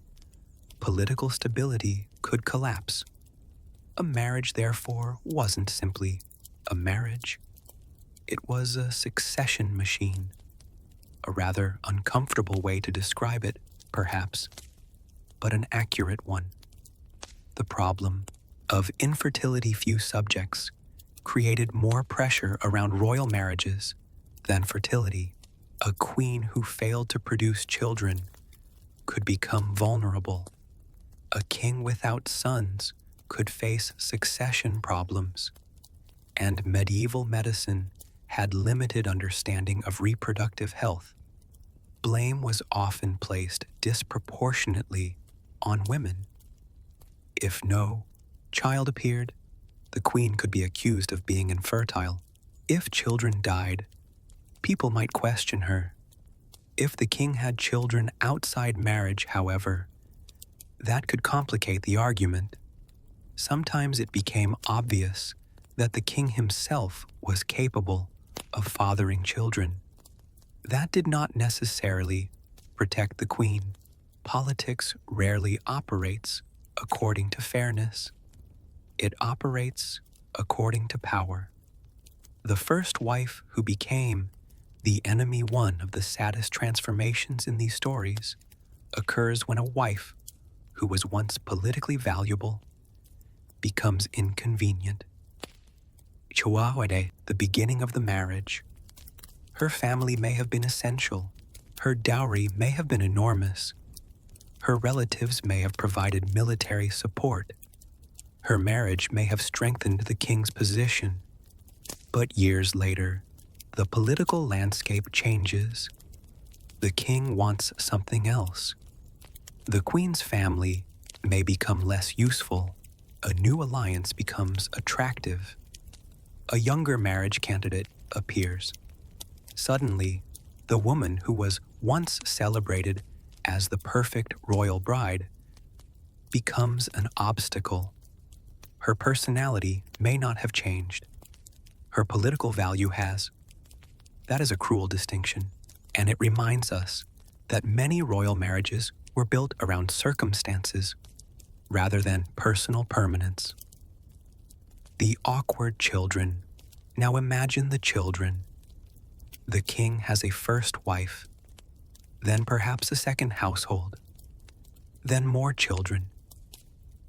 S1: political stability could collapse. A marriage, therefore, wasn't simply a marriage. It was a succession machine. A rather uncomfortable way to describe it, perhaps, but an accurate one. The problem of infertility few subjects created more pressure around royal marriages than fertility. A queen who failed to produce children could become vulnerable. A king without sons could face succession problems. And medieval medicine had limited understanding of reproductive health. Blame was often placed disproportionately on women. If no child appeared, the queen could be accused of being infertile. If children died, people might question her. If the king had children outside marriage, however, that could complicate the argument. Sometimes it became obvious that the king himself was capable of fathering children. That did not necessarily protect the queen. Politics rarely operates according to fairness. It operates according to power. The first wife who became the enemy, one of the saddest transformations in these stories, occurs when a wife who was once politically valuable becomes inconvenient. Chihuahua, the beginning of the marriage. Her family may have been essential. Her dowry may have been enormous. Her relatives may have provided military support. Her marriage may have strengthened the king's position. But years later, the political landscape changes. The king wants something else. The queen's family may become less useful. A new alliance becomes attractive. A younger marriage candidate appears. Suddenly, the woman who was once celebrated as the perfect royal bride becomes an obstacle. Her personality may not have changed. Her political value has. That is a cruel distinction, and it reminds us that many royal marriages were built around circumstances rather than personal permanence. The awkward children. Now imagine the children. The king has a first wife, then perhaps a second household, then more children.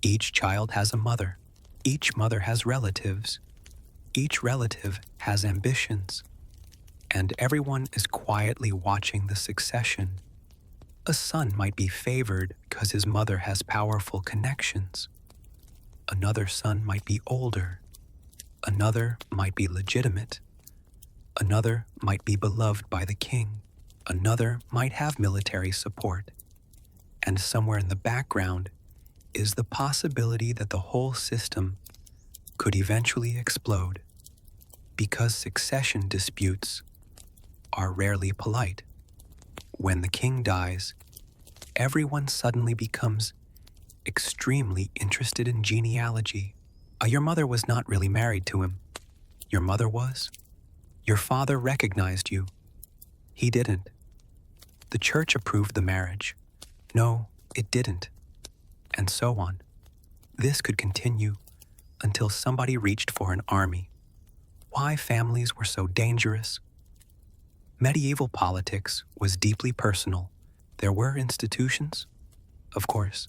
S1: Each child has a mother. Each mother has relatives. Each relative has ambitions. And everyone is quietly watching the succession. A son might be favored because his mother has powerful connections. Another son might be older. Another might be legitimate. Another might be beloved by the king. Another might have military support. And somewhere in the background is the possibility that the whole system could eventually explode, because succession disputes are rarely polite. When the king dies, everyone suddenly becomes extremely interested in genealogy. Your mother was not really married to him. Your mother was. Your father recognized you. He didn't. The church approved the marriage. No, it didn't. And so on. This could continue until somebody reached for an army. Why families were so dangerous? Medieval politics was deeply personal. There were institutions, of course,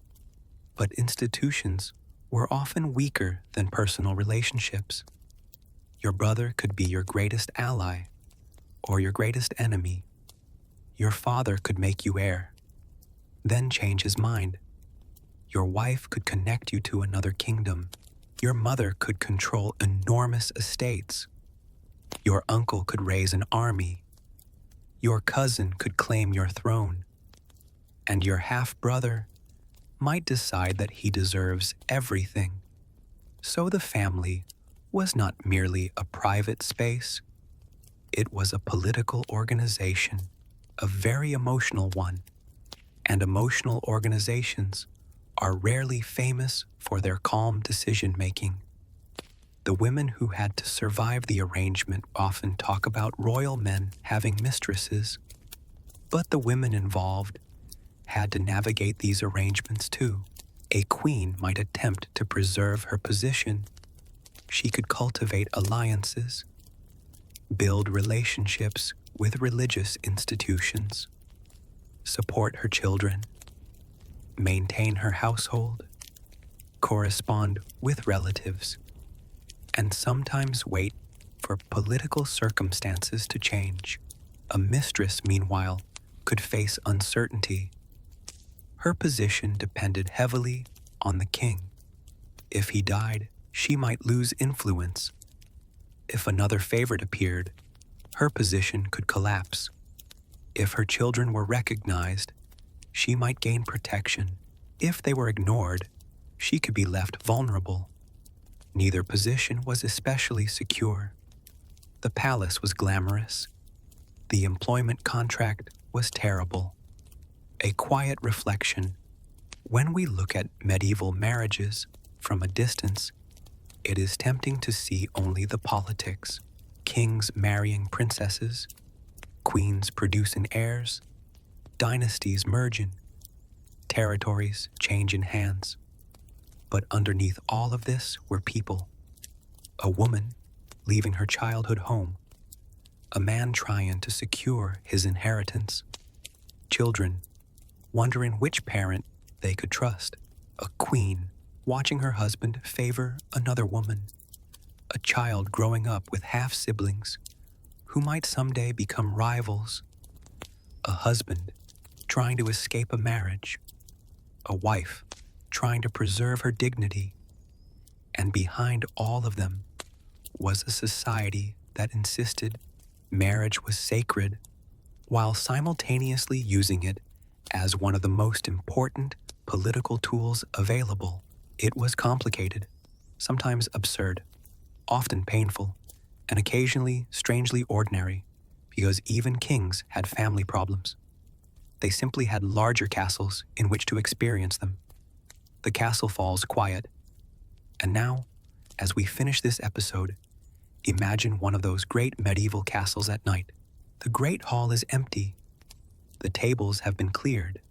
S1: but institutions were often weaker than personal relationships. Your brother could be your greatest ally or your greatest enemy. Your father could make you heir, then change his mind. Your wife could connect you to another kingdom. Your mother could control enormous estates. Your uncle could raise an army. Your cousin could claim your throne. And your half-brother might decide that he deserves everything. So the family was not merely a private space. It was a political organization, a very emotional one. And emotional organizations are rarely famous for their calm decision-making. The women who had to survive the arrangement often talk about royal men having mistresses, but the women involved had to navigate these arrangements too. A queen might attempt to preserve her position. She could cultivate alliances, build relationships with religious institutions, support her children, maintain her household, correspond with relatives, and sometimes wait for political circumstances to change. A mistress, meanwhile, could face uncertainty. Her position depended heavily on the king. If he died, she might lose influence. If another favorite appeared, her position could collapse. If her children were recognized, she might gain protection. If they were ignored, she could be left vulnerable. Neither position was especially secure. The palace was glamorous. The employment contract was terrible. A quiet reflection. When we look at medieval marriages From a distance, it is tempting to see only the politics: kings marrying princesses, queens producing heirs, dynasties merging, territories changing hands. But underneath all of this were people: a woman leaving her childhood home, a man trying to secure his inheritance, children wondering which parent they could trust, a queen watching her husband favor another woman, a child growing up with half-siblings who might someday become rivals, a husband trying to escape a marriage, a wife trying to preserve her dignity. And behind all of them was a society that insisted marriage was sacred, while simultaneously using it as one of the most important political tools available. It was complicated, sometimes absurd, often painful, and occasionally strangely ordinary, because even kings had family problems. They simply had larger castles in which to experience them. The castle falls quiet. And now, as we finish this episode, imagine one of those great medieval castles at night. The great hall is empty. The tables have been cleared.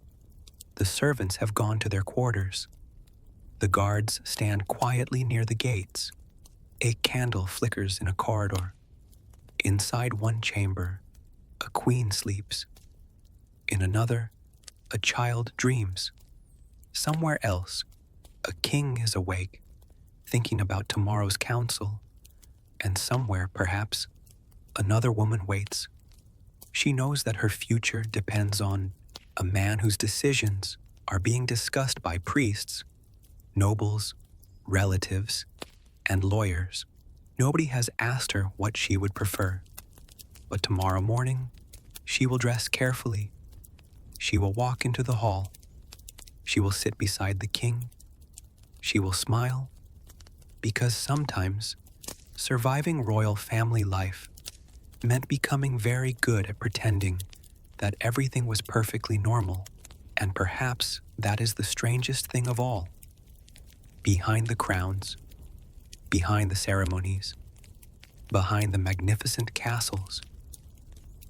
S1: The servants have gone to their quarters. The guards stand quietly near the gates. A candle flickers in a corridor. Inside one chamber, a queen sleeps. In another, a child dreams. Somewhere else, a king is awake, thinking about tomorrow's council. And somewhere, perhaps, another woman waits. She knows that her future depends on a man whose decisions are being discussed by priests, nobles, relatives, and lawyers. Nobody has asked her what she would prefer. But tomorrow morning, she will dress carefully. She will walk into the hall. She will sit beside the king. She will smile, because sometimes surviving royal family life meant becoming very good at pretending that everything was perfectly normal. And perhaps that is the strangest thing of all. Behind the crowns, behind the ceremonies, behind the magnificent castles,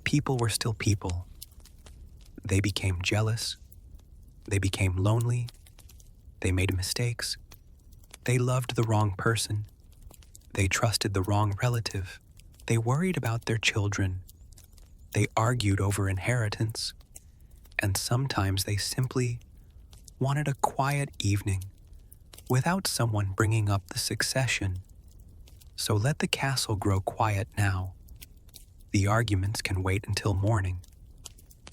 S1: people were still people. They became jealous. They became lonely. They made mistakes. They loved the wrong person. They trusted the wrong relative. They worried about their children. They argued over inheritance. And sometimes they simply wanted a quiet evening without someone bringing up the succession. So let the castle grow quiet now. The arguments can wait until morning.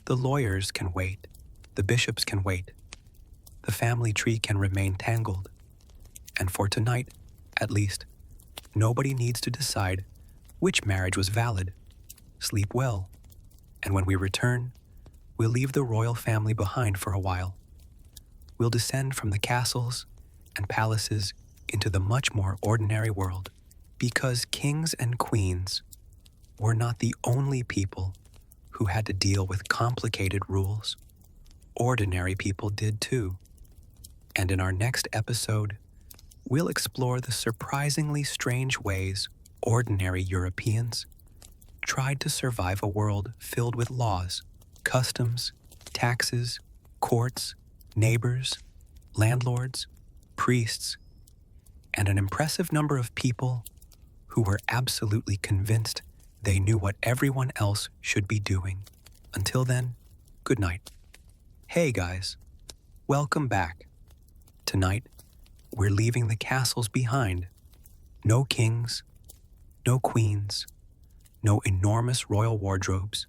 S1: The lawyers can wait. The bishops can wait. The family tree can remain tangled. And for tonight, at least, nobody needs to decide which marriage was valid. Sleep well. And when we return, we'll leave the royal family behind for a while. We'll descend from the castles and palaces into the much more ordinary world, because kings and queens were not the only people who had to deal with complicated rules. Ordinary people did too. And in our next episode, we'll explore the surprisingly strange ways ordinary Europeans tried to survive a world filled with laws, customs, taxes, courts, neighbors, landlords, priests, and an impressive number of people who were absolutely convinced they knew what everyone else should be doing. Until then, good night. Hey guys, welcome back. Tonight, we're leaving the castles behind. No kings, no queens, no enormous royal wardrobes,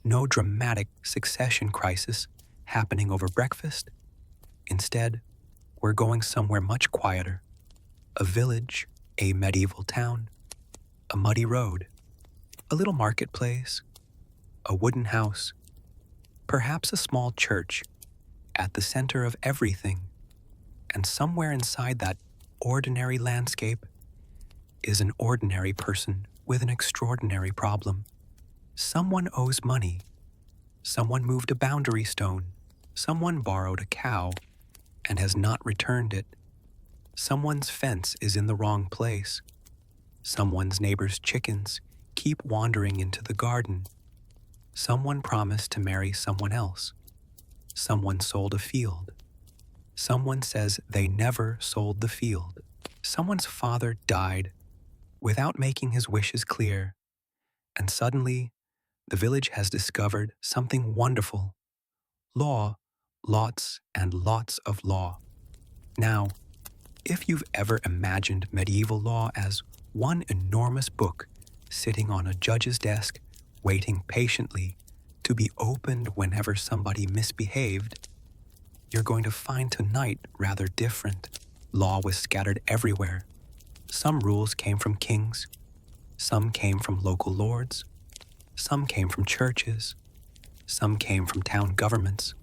S1: no dramatic succession crisis happening over breakfast. Instead, we're going somewhere much quieter. A village, a medieval town, a muddy road, a little marketplace, a wooden house, perhaps a small church at the center of everything. And somewhere inside that ordinary landscape is an ordinary person with an extraordinary problem. Someone owes money. Someone moved a boundary stone. Someone borrowed a cow and has not returned it. Someone's fence is in the wrong place. Someone's neighbor's chickens keep wandering into the garden. Someone promised to marry someone else. Someone sold a field. Someone says they never sold the field. Someone's father died without making his wishes clear, and suddenly the village has discovered something wonderful. Law, lots and lots of law. Now, if you've ever imagined medieval law as one enormous book sitting on a judge's desk, waiting patiently to be opened whenever somebody misbehaved, you're going to find tonight rather different. Law was scattered everywhere. Some rules came from kings, some came from local lords, some came from churches, some came from town governments,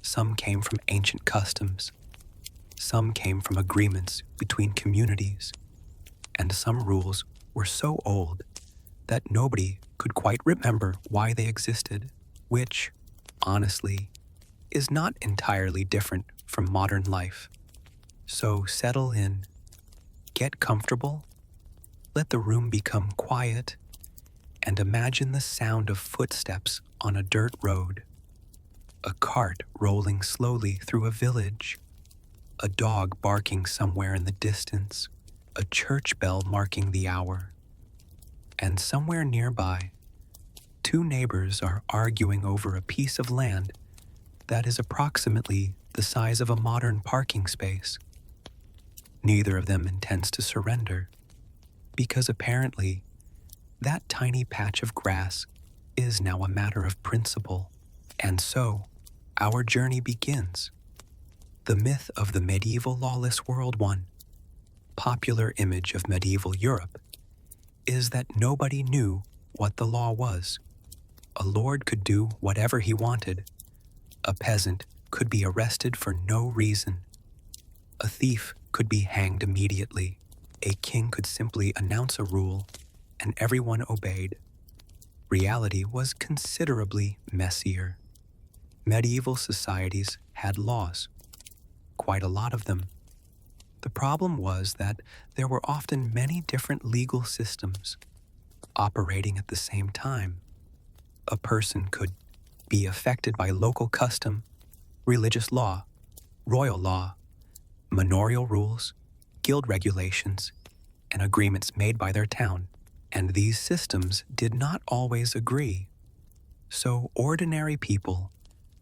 S1: some came from ancient customs, some came from agreements between communities, and some rules were so old that nobody could quite remember why they existed, which, honestly, is not entirely different from modern life. So settle in, get comfortable, let the room become quiet, and imagine the sound of footsteps on a dirt road, a cart rolling slowly through a village, a dog barking somewhere in the distance, a church bell marking the hour. And somewhere nearby, two neighbors are arguing over a piece of land that is approximately the size of a modern parking space. Neither of them intends to surrender, because apparently that tiny patch of grass is now a matter of principle. And so, our journey begins. The myth of the medieval lawless world. One popular image of medieval Europe is that nobody knew what the law was. A lord could do whatever he wanted. A peasant could be arrested for no reason. A thief could be hanged immediately. A king could simply announce a rule, and everyone obeyed. Reality was considerably messier. Medieval societies had laws, quite a lot of them. The problem was that there were often many different legal systems operating at the same time. A person could be affected by local custom, religious law, royal law, manorial rules, guild regulations, and agreements made by their town. And these systems did not always agree. So ordinary people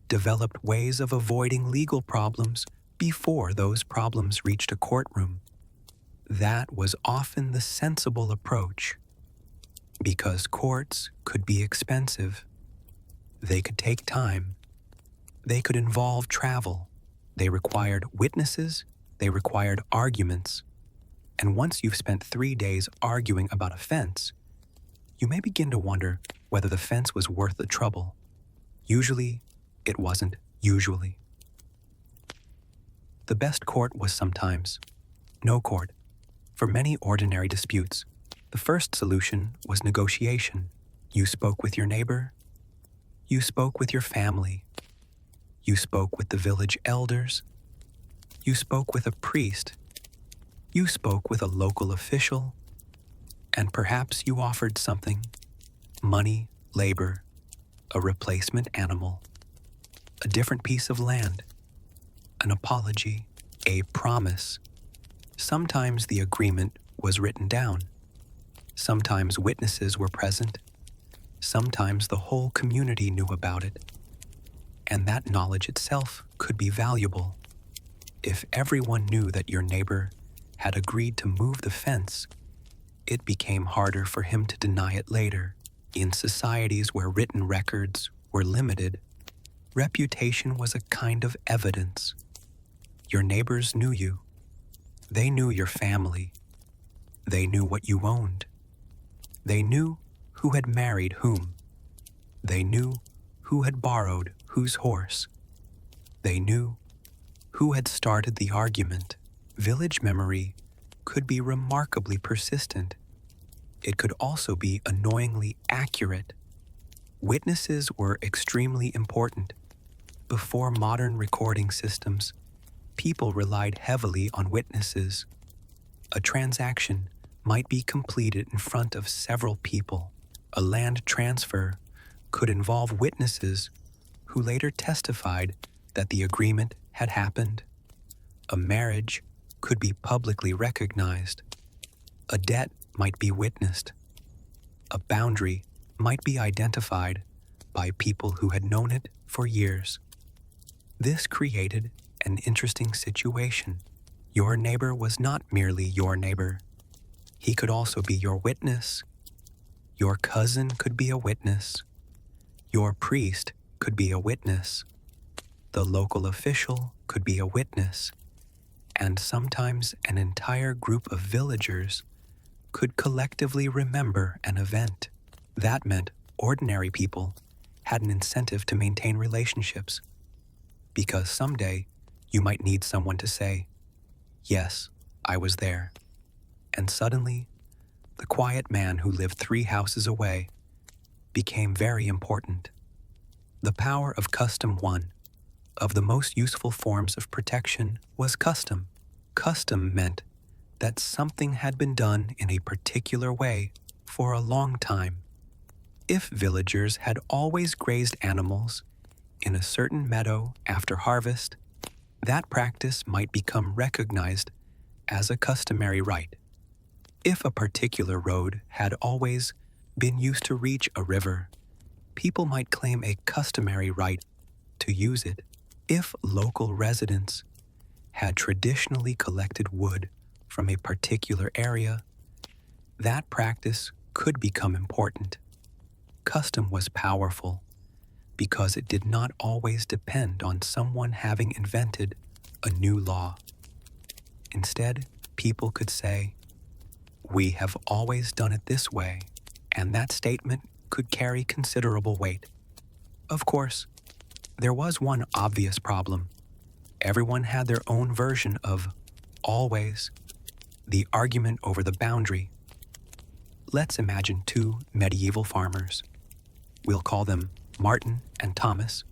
S1: developed ways of avoiding legal problems before those problems reached a courtroom. That was often the sensible approach, because courts could be expensive. They could take time. They could involve travel. They required witnesses. They required arguments. And once you've spent 3 days arguing about a fence, you may begin to wonder whether the fence was worth the trouble. Usually, it wasn't. Usually. The best court was sometimes no court. For many ordinary disputes, the first solution was negotiation. You spoke with your neighbor. You spoke with your family. You spoke with the village elders. You spoke with a priest. You spoke with a local official. And perhaps you offered something: money, labor, a replacement animal, a different piece of land, an apology, a promise. Sometimes the agreement was written down. Sometimes witnesses were present. Sometimes the whole community knew about it. And that knowledge itself could be valuable. If everyone knew that your neighbor had agreed to move the fence, it became harder for him to deny it later. In societies where written records were limited, reputation was a kind of evidence. Your neighbors knew you. They knew your family. They knew what you owned. They knew who had married whom. They knew who had borrowed whose horse. They knew who had started the argument. Village memory could be remarkably persistent. It could also be annoyingly accurate. Witnesses were extremely important. Before modern recording systems, People relied heavily on witnesses. A transaction might be completed in front of several people. A land transfer could involve witnesses who later testified that the agreement had happened. A marriage could be publicly recognized. A debt might be witnessed. A boundary might be identified by people who had known it for years. This created an interesting situation. Your neighbor was not merely your neighbor. He could also be your witness. Your cousin could be a witness. Your priest could be a witness. The local official could be a witness. And sometimes an entire group of villagers could collectively remember an event. That meant ordinary people had an incentive to maintain relationships, because someday you might need someone to say, "Yes, I was there." And suddenly, the quiet man who lived 3 houses away became very important. The power of custom. One of the most useful forms of protection was custom. Custom meant that something had been done in a particular way for a long time. If villagers had always grazed animals in a certain meadow after harvest, that practice might become recognized as a customary right. If a particular road had always been used to reach a river, people might claim a customary right to use it. If local residents had traditionally collected wood from a particular area, that practice could become important. Custom was powerful because it did not always depend on someone having invented a new law. Instead, people could say, "We have always done it this way," and that statement could carry considerable weight. Of course, there was one obvious problem. Everyone had their own version of always, the argument over the boundary. Let's imagine 2 medieval farmers. We'll call them Martin and Thomas.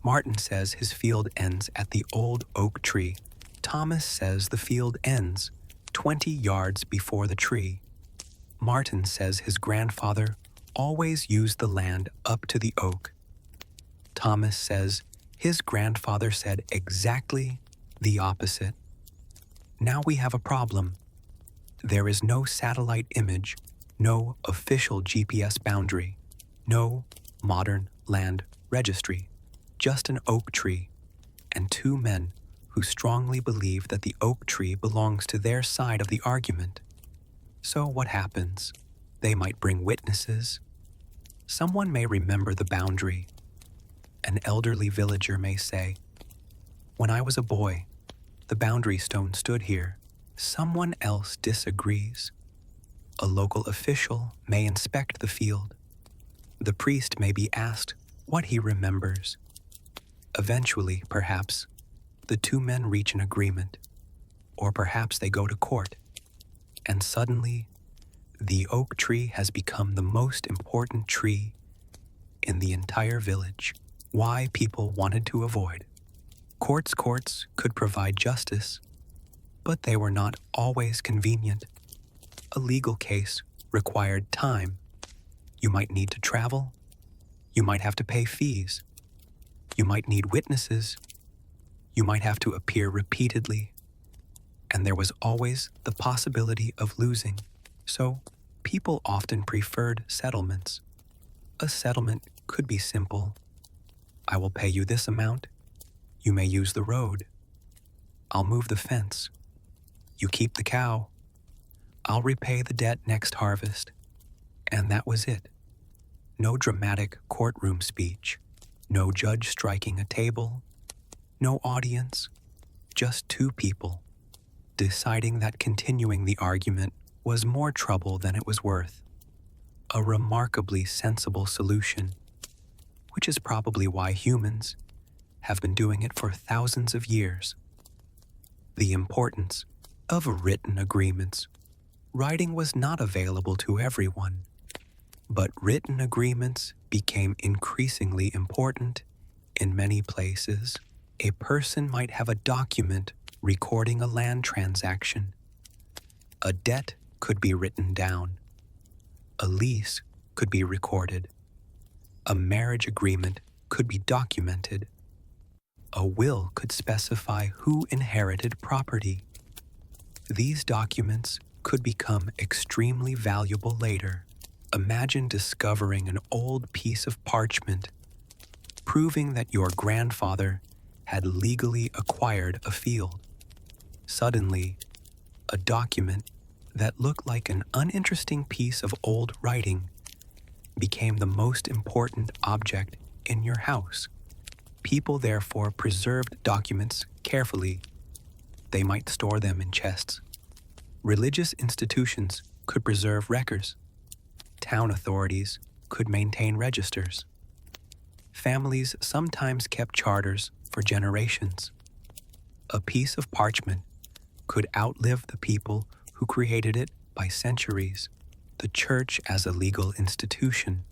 S1: Martin says his field ends at the old oak tree. Thomas says the field ends 20 yards before the tree. Martin says his grandfather always used the land up to the oak. Thomas says his grandfather said exactly the opposite. Now we have a problem. There is no satellite image, no official GPS boundary, no modern land registry, just an oak tree and 2 men who strongly believe that the oak tree belongs to their side of the argument. So what happens? They might bring witnesses. Someone may remember the boundary. An elderly villager may say, "When I was a boy, the boundary stone stood here." Someone else disagrees. A local official may inspect the field. The priest may be asked what he remembers. Eventually, perhaps, the 2 men reach an agreement, or perhaps they go to court, and suddenly, the oak tree has become the most important tree in the entire village. Why people wanted to avoid. Courts could provide justice, but they were not always convenient. A legal case required time. You might need to travel. You might have to pay fees. You might need witnesses. You might have to appear repeatedly. And there was always the possibility of losing. So, people often preferred settlements. A settlement could be simple. I will pay you this amount. You may use the road. I'll move the fence. You keep the cow. I'll repay the debt next harvest. And that was it. No dramatic courtroom speech. No judge striking a table. No audience. Just 2 people deciding that continuing the argument was more trouble than it was worth. A remarkably sensible solution, which is probably why humans have been doing it for thousands of years. The importance of written agreements. Writing was not available to everyone, but written agreements became increasingly important in many places. A person might have a document recording a land transaction. A debt could be written down. A lease could be recorded. A marriage agreement could be documented. A will could specify who inherited property. These documents could become extremely valuable later. Imagine discovering an old piece of parchment proving that your grandfather had legally acquired a field. Suddenly, a document that looked like an uninteresting piece of old writing became the most important object in your house. People therefore preserved documents carefully. They might store them in chests. Religious institutions could preserve records. Town authorities could maintain registers. Families sometimes kept charters for generations. A piece of parchment could outlive the people who created it by centuries. The church as a legal institution.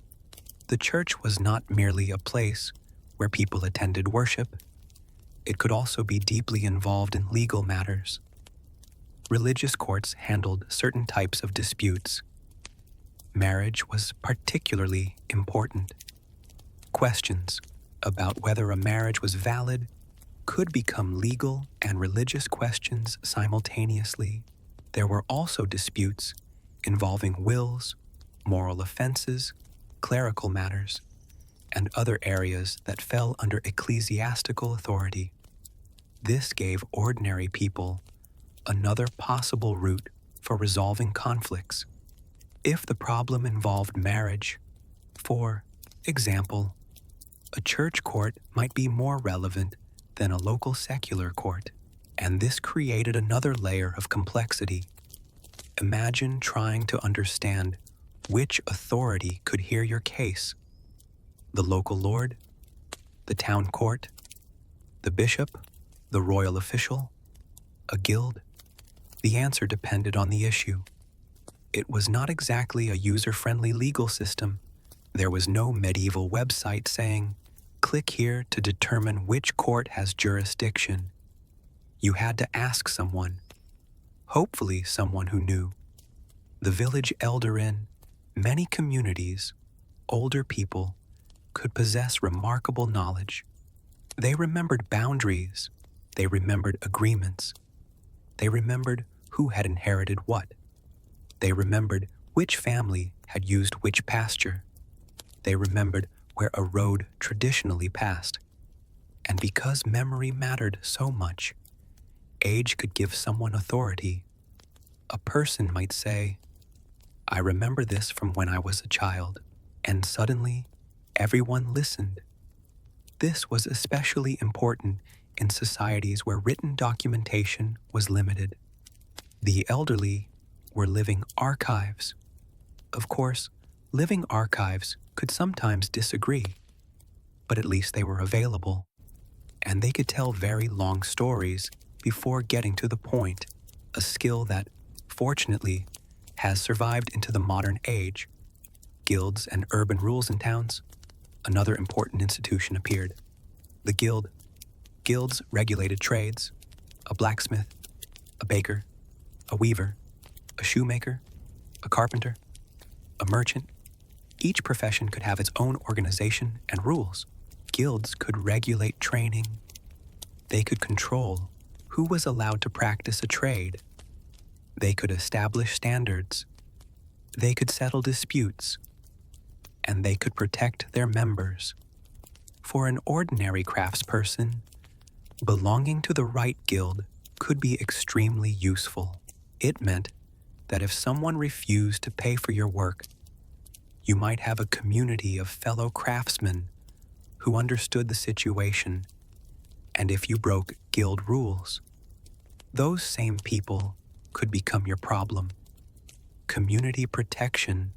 S1: The church was not merely a place where people attended worship. It could also be deeply involved in legal matters. Religious courts handled certain types of disputes. Marriage was particularly important. Questions about whether a marriage was valid could become legal and religious questions simultaneously. There were also disputes involving wills, moral offenses, clerical matters, and other areas that fell under ecclesiastical authority. This gave ordinary people another possible route for resolving conflicts. If the problem involved marriage, for example, a church court might be more relevant than a local secular court, and this created another layer of complexity. Imagine trying to understand which authority could hear your case: the local lord, the town court, the bishop, the royal official, a guild. The answer depended on the issue. It was not exactly a user-friendly legal system. There was no medieval website saying, "Click here to determine which court has jurisdiction." You had to ask someone, hopefully someone who knew. The village elder in many communities, older people, could possess remarkable knowledge. They remembered boundaries. They remembered agreements. They remembered who had inherited what. They remembered which family had used which pasture. They remembered where a road traditionally passed. And because memory mattered so much, age could give someone authority. A person might say, "I remember this from when I was a child," and suddenly everyone listened. This was especially important in societies where written documentation was limited. The elderly were living archives. Of course, living archives could sometimes disagree, but at least they were available, and they could tell very long stories before getting to the point, a skill that, fortunately, has survived into the modern age. Guilds and urban rules in towns. Another important institution appeared. The guild. Guilds regulated trades: a blacksmith, a baker, a weaver, a shoemaker, a carpenter, a merchant. Each profession could have its own organization and rules. Guilds could regulate training. They could control who was allowed to practice a trade. They could establish standards. They could settle disputes. And they could protect their members. For an ordinary craftsperson, belonging to the right guild could be extremely useful. It meant that if someone refused to pay for your work, you might have a community of fellow craftsmen who understood the situation, and if you broke guild rules, those same people could become your problem. Community protection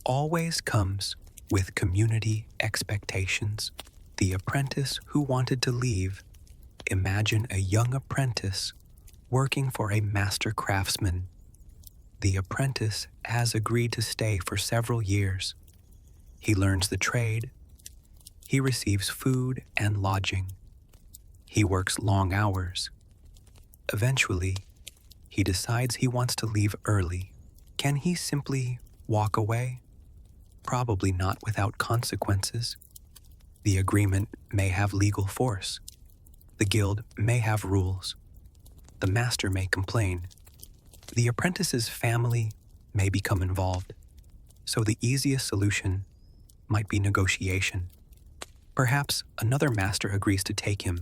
S1: always comes with community expectations. The apprentice who wanted to leave, imagine a young apprentice working for a master craftsman. The apprentice has agreed to stay for several years. He learns the trade. He receives food and lodging. He works long hours. Eventually, he decides he wants to leave early. Can he simply walk away? Probably not without consequences. The agreement may have legal force. The guild may have rules. The master may complain. The apprentice's family may become involved. So the easiest solution might be negotiation. Perhaps another master agrees to take him.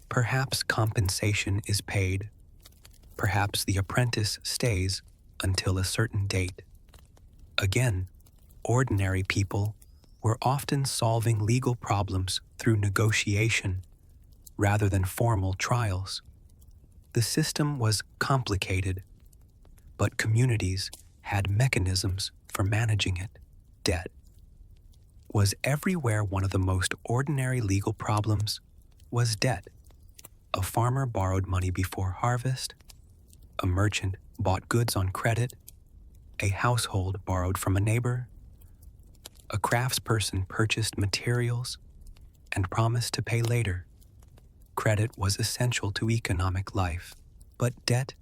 S1: Perhaps compensation is paid. Perhaps the apprentice stays until a certain date. Again, ordinary people were often solving legal problems through negotiation rather than formal trials. The system was complicated, but communities had mechanisms for managing it. Debt was everywhere one of the most ordinary legal problems was debt. A farmer borrowed money before harvest. A merchant bought goods on credit. A household borrowed from a neighbor. A craftsperson purchased materials and promised to pay later. Credit was essential to economic life, but debt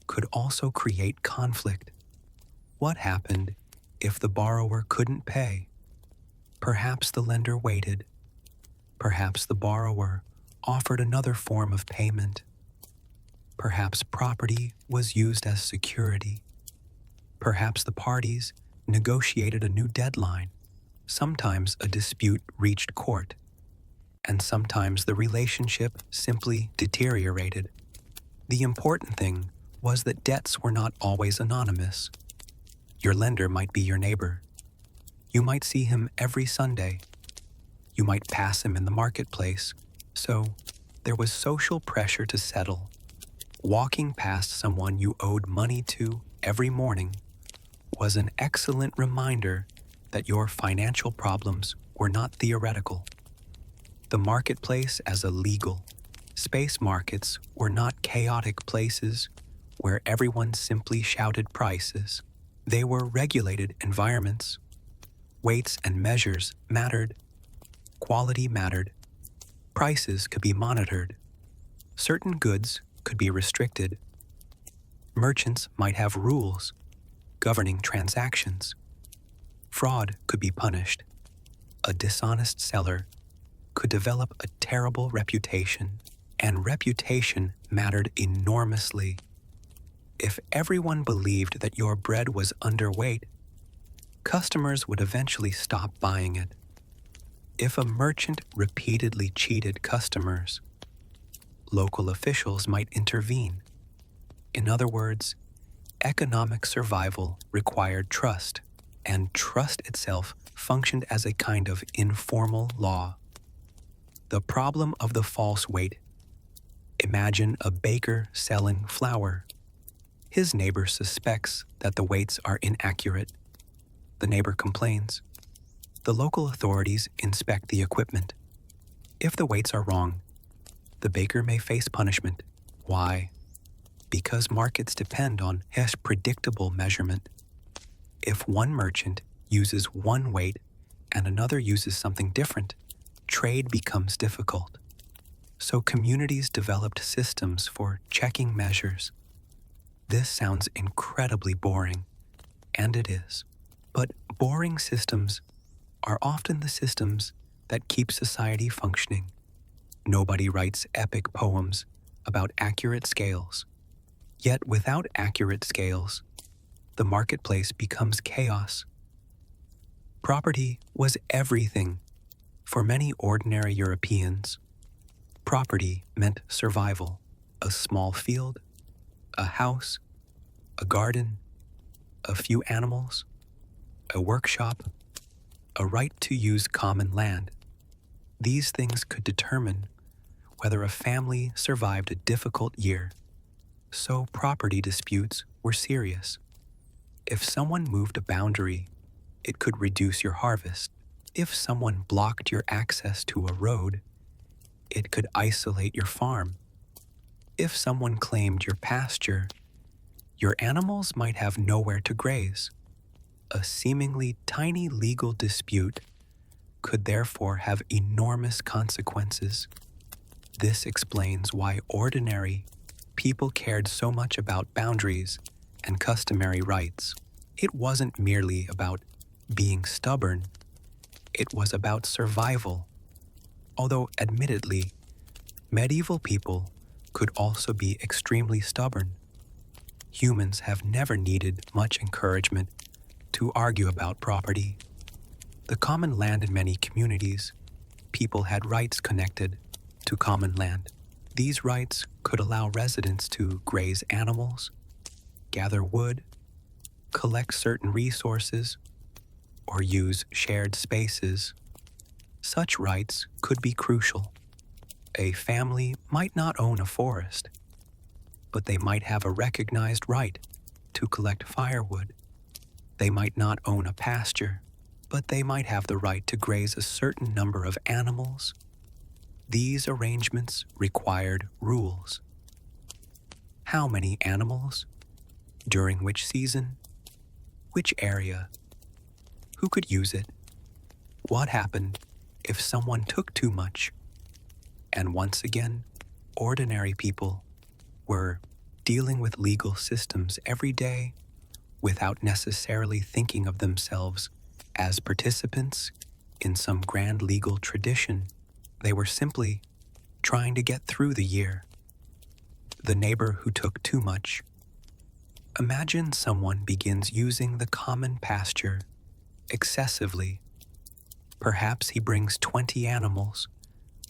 S1: could also create conflict. What happened if the borrower couldn't pay? Perhaps the lender waited. Perhaps the borrower offered another form of payment. Perhaps property was used as security. Perhaps the parties negotiated a new deadline. Sometimes a dispute reached court, and sometimes the relationship simply deteriorated. The important thing was that debts were not always anonymous. Your lender might be your neighbor. You might see him every Sunday. You might pass him in the marketplace. So there was social pressure to settle. Walking past someone you owed money to every morning was an excellent reminder that your financial problems were not theoretical. The marketplace as a legal space, markets were not chaotic places where everyone simply shouted prices. They were regulated environments. Weights and measures mattered. Quality mattered. Prices could be monitored. Certain goods could be restricted. Merchants might have rules governing transactions. Fraud could be punished. A dishonest seller could develop a terrible reputation, and reputation mattered enormously. If everyone believed that your bread was underweight, customers would eventually stop buying it. If a merchant repeatedly cheated customers, local officials might intervene. In other words, economic survival required trust, and trust itself functioned as a kind of informal law. The problem of the false weight. Imagine a baker selling flour. His neighbor suspects that the weights are inaccurate. The neighbor complains. The local authorities inspect the equipment. If the weights are wrong, the baker may face punishment. Why? Because markets depend on his predictable measurement. If one merchant uses one weight and another uses something different, trade becomes difficult. So communities developed systems for checking measures. This sounds incredibly boring, and it is. But boring systems are often the systems that keep society functioning. Nobody writes epic poems about accurate scales. Yet without accurate scales, the marketplace becomes chaos. Property was everything. For many ordinary Europeans, property meant survival. A small field, a house, a garden, a few animals, a workshop, a right to use common land. These things could determine whether a family survived a difficult year. So property disputes were serious. If someone moved a boundary, it could reduce your harvest. If someone blocked your access to a road, it could isolate your farm. If someone claimed your pasture, your animals might have nowhere to graze. A seemingly tiny legal dispute could therefore have enormous consequences. This explains why ordinary people cared so much about boundaries and customary rights. It wasn't merely about being stubborn, it was about survival. Although, admittedly, medieval people could also be extremely stubborn. Humans have never needed much encouragement to argue about property. The common land in many communities, people had rights connected to common land. These rights could allow residents to graze animals, gather wood, collect certain resources, or use shared spaces. Such rights could be crucial. A family might not own a forest, but they might have a recognized right to collect firewood. They might not own a pasture, but they might have the right to graze a certain number of animals. These arrangements required rules. How many animals? During which season? Which area? Who could use it? What happened if someone took too much? And once again, ordinary people were dealing with legal systems every day without necessarily thinking of themselves as participants in some grand legal tradition. They were simply trying to get through the year. The neighbor who took too much. Imagine someone begins using the common pasture excessively. Perhaps he brings 20 animals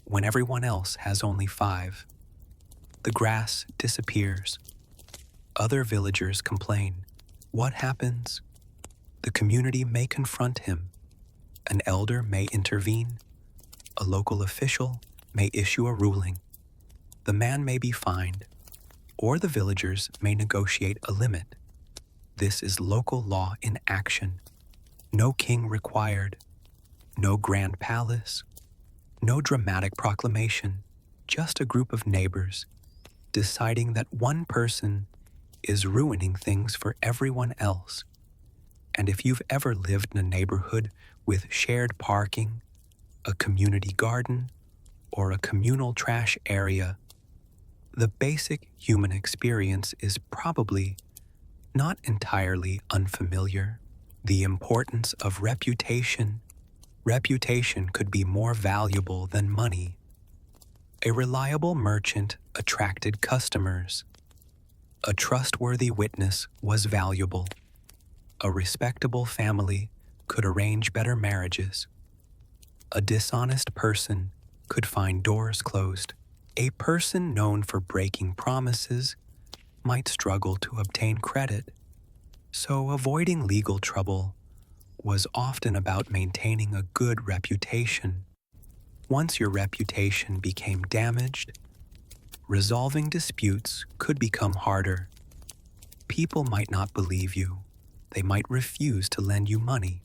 S1: when everyone else has only 5. The grass disappears. Other villagers complain. What happens? The community may confront him. An elder may intervene. A local official may issue a ruling. The man may be fined, or the villagers may negotiate a limit. This is local law in action. No king required, no grand palace, no dramatic proclamation, just a group of neighbors deciding that one person is ruining things for everyone else. And if you've ever lived in a neighborhood with shared parking, a community garden, or a communal trash area, the basic human experience is probably not entirely unfamiliar. The importance of reputation. Reputation could be more valuable than money. A reliable merchant attracted customers. A trustworthy witness was valuable. A respectable family could arrange better marriages. A dishonest person could find doors closed. A person known for breaking promises might struggle to obtain credit. So avoiding legal trouble was often about maintaining a good reputation. Once your reputation became damaged, resolving disputes could become harder. People might not believe you. They might refuse to lend you money.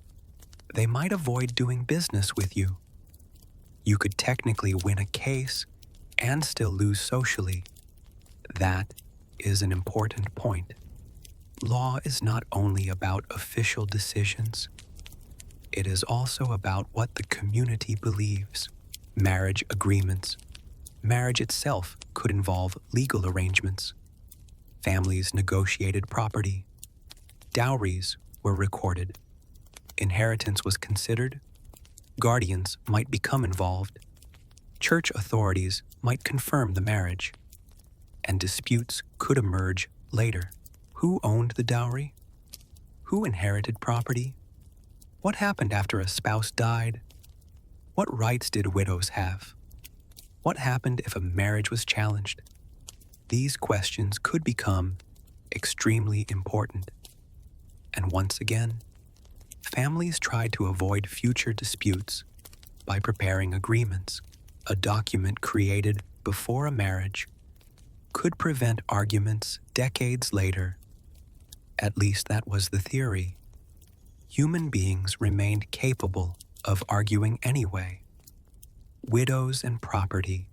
S1: They might avoid doing business with you. You could technically win a case and still lose socially. That is an important point. Law is not only about official decisions. It is also about what the community believes. Marriage agreements. Marriage itself could involve legal arrangements. Families negotiated property. Dowries were recorded. Inheritance was considered. Guardians might become involved. Church authorities might confirm the marriage. And disputes could emerge later. Who owned the dowry? Who inherited property? What happened after a spouse died? What rights did widows have? What happened if a marriage was challenged? These questions could become extremely important. And once again, families tried to avoid future disputes by preparing agreements. A document created before a marriage could prevent arguments decades later. At least that was the theory. Human beings remained capable of arguing anyway. Widows and property.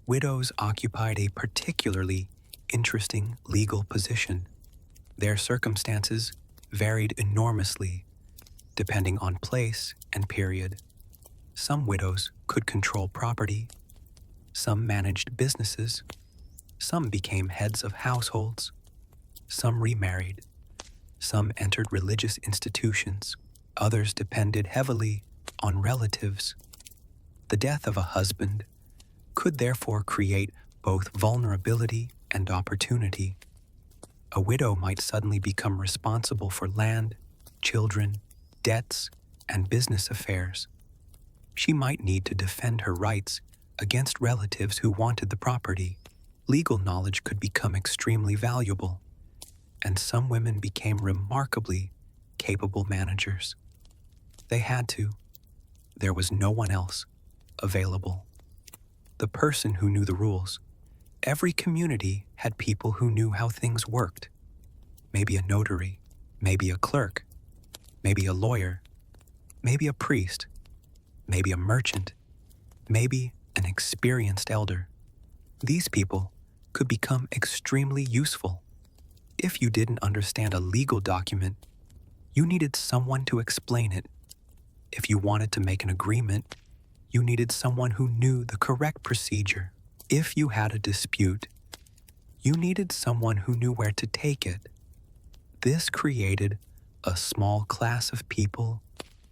S1: Widows occupied a particularly interesting legal position. Their circumstances varied enormously, depending on place and period. Some widows could control property. Some managed businesses, some became heads of households, some remarried, some entered religious institutions, others depended heavily on relatives. The death of a husband could therefore create both vulnerability and opportunity. A widow might suddenly become responsible for land, children, debts, and business affairs. She might need to defend her rights against relatives who wanted the property. Legal knowledge could become extremely valuable, and some women became remarkably capable managers. They had to. There was no one else available. The person who knew the rules. Every community had people who knew how things worked. Maybe a notary, maybe a clerk, maybe a lawyer, maybe a priest, maybe a merchant, maybe an experienced elder. These people could become extremely useful. If you didn't understand a legal document, you needed someone to explain it. If you wanted to make an agreement, you needed someone who knew the correct procedure. If you had a dispute, you needed someone who knew where to take it. This created a small class of people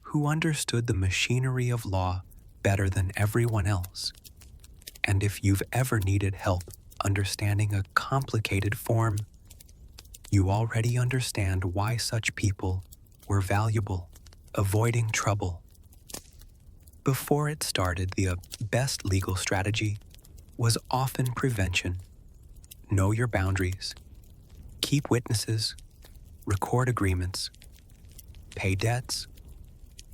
S1: who understood the machinery of law better than everyone else. And if you've ever needed help understanding a complicated form, you already understand why such people were valuable. Avoiding trouble. Before it started, the best legal strategy was often prevention. Know your boundaries. Keep witnesses. Record agreements. Pay debts.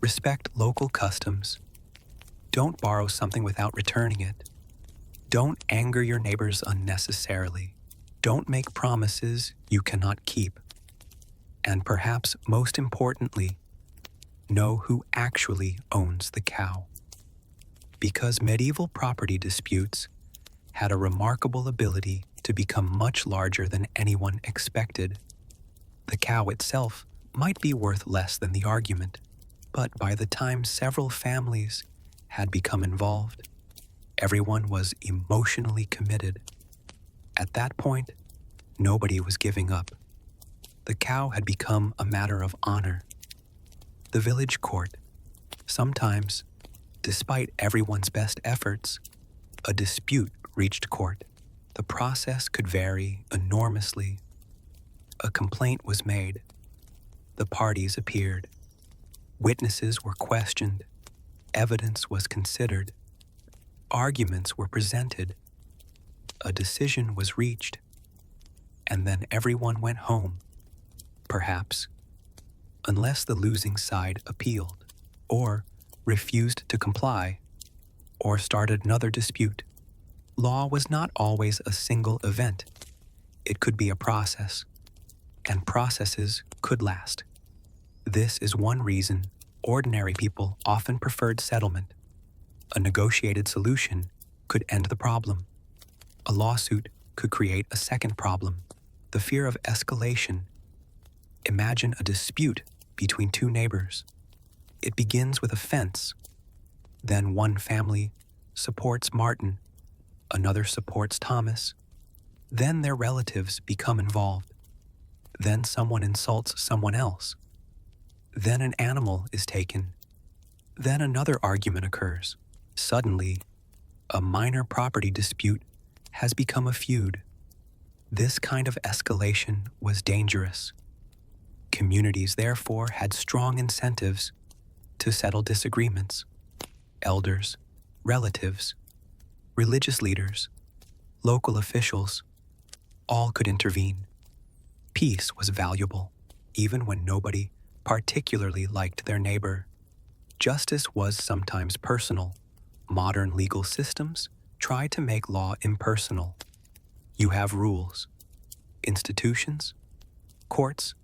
S1: Respect local customs. Don't borrow something without returning it. Don't anger your neighbors unnecessarily. Don't make promises you cannot keep. And perhaps most importantly, know who actually owns the cow. Because medieval property disputes had a remarkable ability to become much larger than anyone expected. The cow itself might be worth less than the argument, but by the time several families had become involved, everyone was emotionally committed. At that point, nobody was giving up. The cow had become a matter of honor. The village court. Sometimes, despite everyone's best efforts, a dispute reached court. The process could vary enormously. A complaint was made. The parties appeared. Witnesses were questioned. Evidence was considered. Arguments were presented. A decision was reached. And then everyone went home, perhaps, unless the losing side appealed, or refused to comply, or started another dispute. Law was not always a single event. It could be a process, and processes could last. This is one reason ordinary people often preferred settlement. A negotiated solution could end the problem. A lawsuit could create a second problem, the fear of escalation. Imagine a dispute between two neighbors. It begins with a fence. Then one family supports Martin, another supports Thomas. Then their relatives become involved. Then someone insults someone else. Then an animal is taken. Then another argument occurs. Suddenly, a minor property dispute has become a feud. This kind of escalation was dangerous. Communities, therefore, had strong incentives to settle disagreements. Elders, relatives, religious leaders, local officials, all could intervene. Peace was valuable, even when nobody particularly liked their neighbor. Justice was sometimes personal. Modern legal systems try to make law impersonal. You have rules, institutions, courts,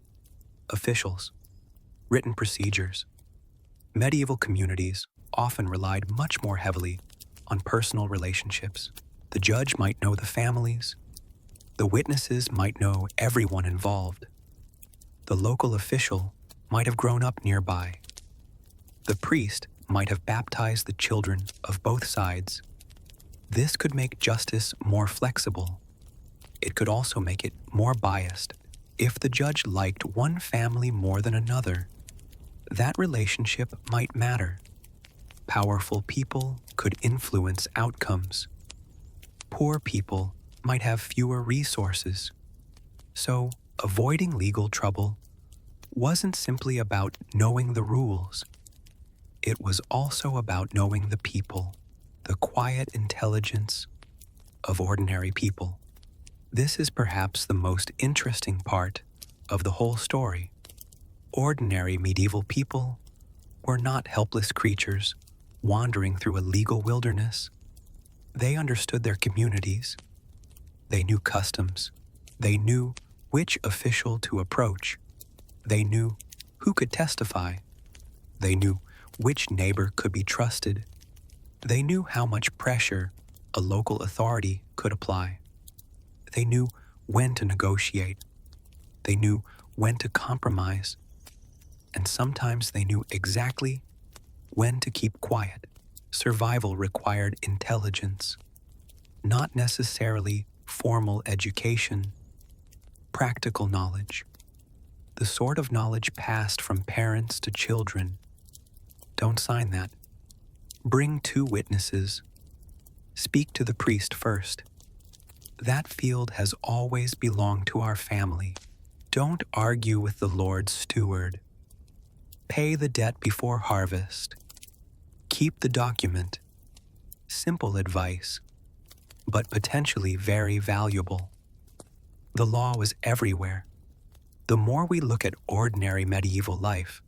S1: officials, written procedures. Medieval communities often relied much more heavily on personal relationships. The judge might know the families. The witnesses might know everyone involved. The local official might have grown up nearby. The priest might have baptized the children of both sides. This could make justice more flexible. It could also make it more biased. If the judge liked one family more than another, that relationship might matter. Powerful people could influence outcomes. Poor people might have fewer resources. So, avoiding legal trouble wasn't simply about knowing the rules. It was also about knowing the people, the quiet intelligence of ordinary people. This is perhaps the most interesting part of the whole story. Ordinary medieval people were not helpless creatures wandering through a legal wilderness. They understood their communities. They knew customs. They knew which official to approach. They knew who could testify. They knew which neighbor could be trusted. They knew how much pressure a local authority could apply. They knew when to negotiate. They knew when to compromise. And sometimes they knew exactly when to keep quiet. Survival required intelligence, not necessarily formal education, practical knowledge, the sort of knowledge passed from parents to children. Don't sign that. Bring 2 witnesses. Speak to the priest first. That field has always belonged to our family. Don't argue with the Lord's steward. Pay the debt before harvest. Keep the document. Simple advice, but potentially very valuable. The law was everywhere. The more we look at ordinary medieval life,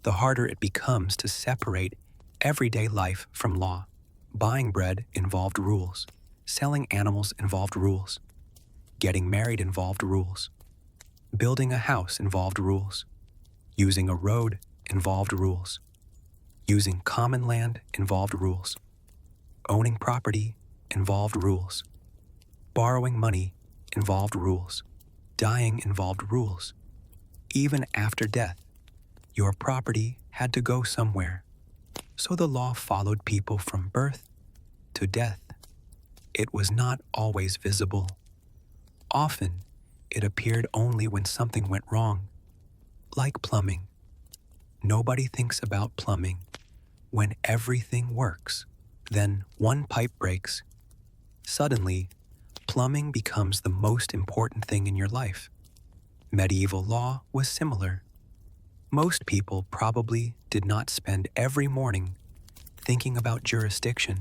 S1: the harder it becomes to separate everyday life from law. Buying bread involved rules. Selling animals involved rules. Getting married involved rules. Building a house involved rules. Using a road involved rules. Using common land involved rules. Owning property involved rules. Borrowing money involved rules. Dying involved rules. Even after death, your property had to go somewhere. So the law followed people from birth to death. It was not always visible. Often, it appeared only when something went wrong, like plumbing. Nobody thinks about plumbing when everything works. Then one pipe breaks. Suddenly, plumbing becomes the most important thing in your life. Medieval law was similar. Most people probably did not spend every morning thinking about jurisdiction.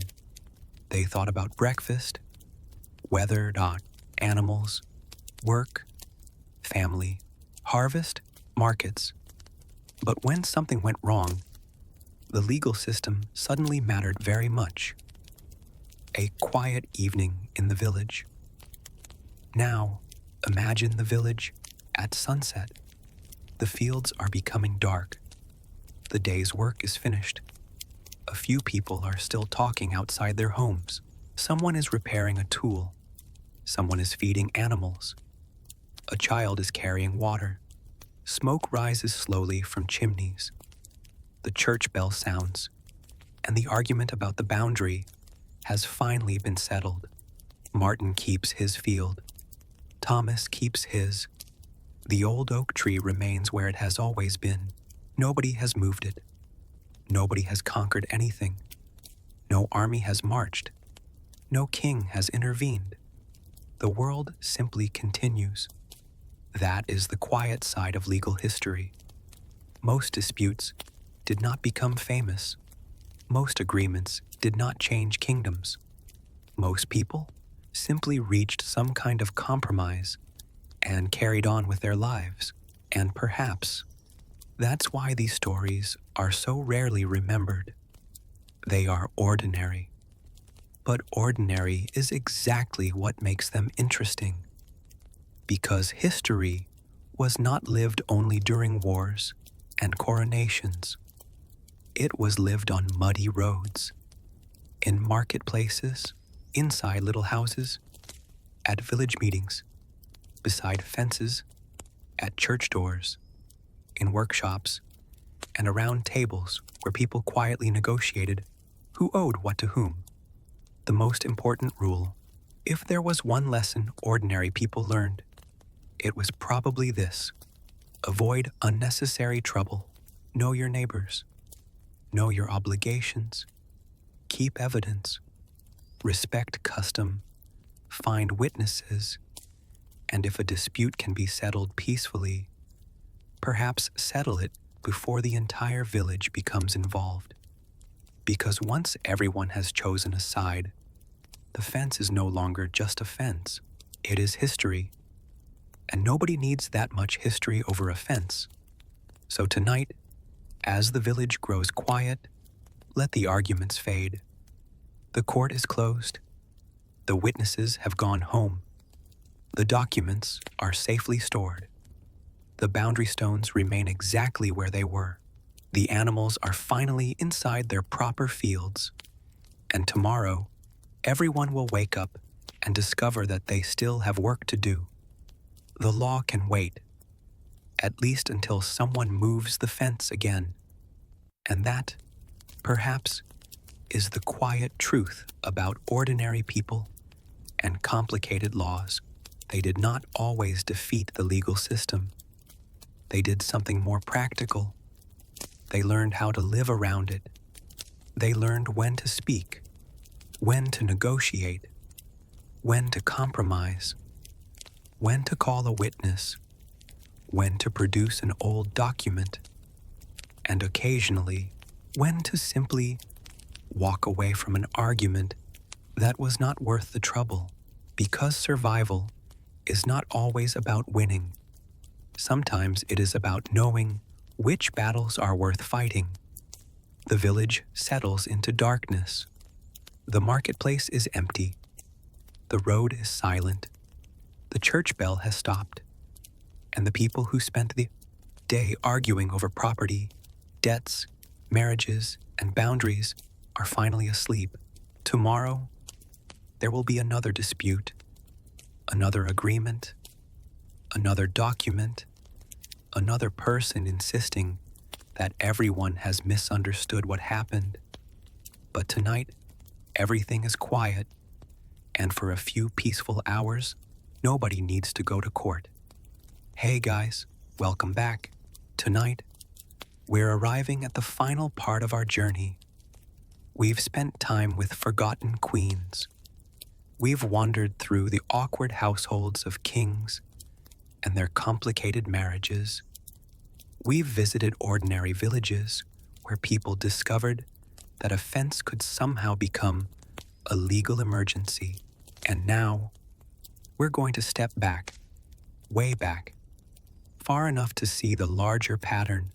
S1: They thought about breakfast, weather, animals, work, family, harvest, markets. But when something went wrong, the legal system suddenly mattered very much. A quiet evening in the village. Now, imagine the village at sunset. The fields are becoming dark. The day's work is finished. A few people are still talking outside their homes. Someone is repairing a tool. Someone is feeding animals. A child is carrying water. Smoke rises slowly from chimneys. The church bell sounds, and the argument about the boundary has finally been settled. Martin keeps his field. Thomas keeps his. The old oak tree remains where it has always been. Nobody has moved it. Nobody has conquered anything. No army has marched. No king has intervened. The world simply continues. That is the quiet side of legal history. Most disputes did not become famous. Most agreements did not change kingdoms. Most people simply reached some kind of compromise and carried on with their lives. And perhaps that's why these stories are so rarely remembered. They are ordinary. But ordinary is exactly what makes them interesting. Because history was not lived only during wars and coronations. It was lived on muddy roads, in marketplaces, inside little houses, at village meetings, beside fences, at church doors, in workshops, and around tables where people quietly negotiated who owed what to whom. The most important rule. If there was one lesson ordinary people learned, it was probably this: avoid unnecessary trouble, know your neighbors, know your obligations, keep evidence, respect custom, find witnesses, and if a dispute can be settled peacefully, perhaps settle it before the entire village becomes involved. Because once everyone has chosen a side, the fence is no longer just a fence. It is history. And nobody needs that much history over a fence. So tonight, as the village grows quiet, let the arguments fade. The court is closed. The witnesses have gone home. The documents are safely stored. The boundary stones remain exactly where they were. The animals are finally inside their proper fields. And tomorrow, everyone will wake up and discover that they still have work to do. The law can wait, at least until someone moves the fence again. And that, perhaps, is the quiet truth about ordinary people and complicated laws. They did not always defeat the legal system. They did something more practical. They learned how to live around it. They learned when to speak, when to negotiate, when to compromise, when to call a witness, when to produce an old document, and occasionally, when to simply walk away from an argument that was not worth the trouble, because survival is not always about winning. Sometimes it is about knowing which battles are worth fighting. The village settles into darkness. The marketplace is empty. The road is silent. The church bell has stopped. And the people who spent the day arguing over property, debts, marriages, and boundaries are finally asleep. Tomorrow, there will be another dispute, another agreement, another document, another person insisting that everyone has misunderstood what happened. But tonight, everything is quiet, and for a few peaceful hours, nobody needs to go to court. Hey guys, welcome back. Tonight, we're arriving at the final part of our journey. We've spent time with forgotten queens. We've wandered through the awkward households of kings and their complicated marriages. We've visited ordinary villages where people discovered that a fence could somehow become a legal emergency. And now, we're going to step back, way back, far enough to see the larger pattern,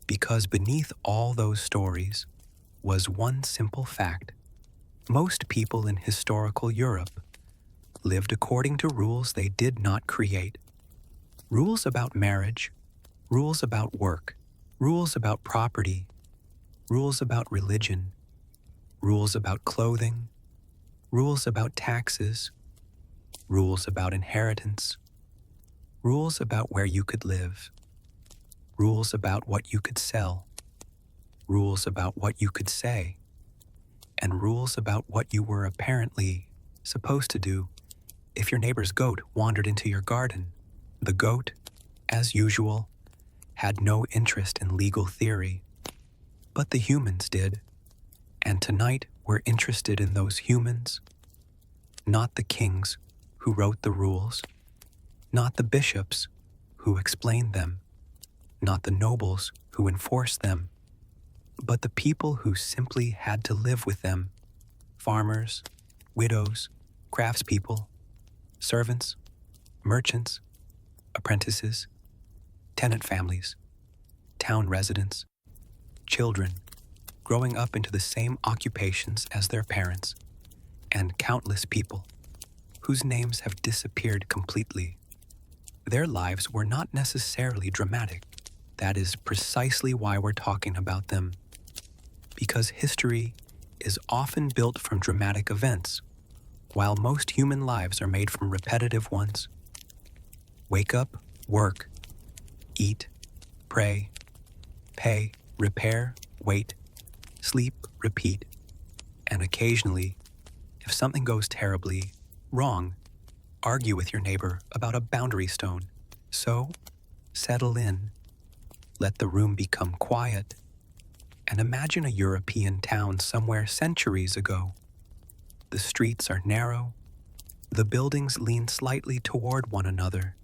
S1: because beneath all those stories was one simple fact. Most people in historical Europe lived according to rules they did not create. Rules about marriage, rules about work, rules about property, rules about religion, rules about clothing, rules about taxes, rules about inheritance, rules about where you could live, rules about what you could sell, rules about what you could say, and rules about what you were apparently supposed to do if your neighbor's goat wandered into your garden. The goat, as usual, had no interest in legal theory, but the humans did. And tonight we're interested in those humans, not the kings who wrote the rules, not the bishops who explained them, not the nobles who enforced them, but the people who simply had to live with them: farmers, widows, craftspeople, servants, merchants, apprentices, tenant families, town residents, children growing up into the same occupations as their parents, and countless people whose names have disappeared completely. Their lives were not necessarily dramatic. That is precisely why we're talking about them. Because history is often built from dramatic events, while most human lives are made from repetitive ones. Wake up, work, eat, pray, pay, repair, wait, sleep, repeat, and occasionally If something goes terribly wrong, argue with your neighbor about a boundary stone. So, settle in, let the room become quiet, and imagine a European town somewhere centuries ago. The streets are narrow, the buildings lean slightly toward one another.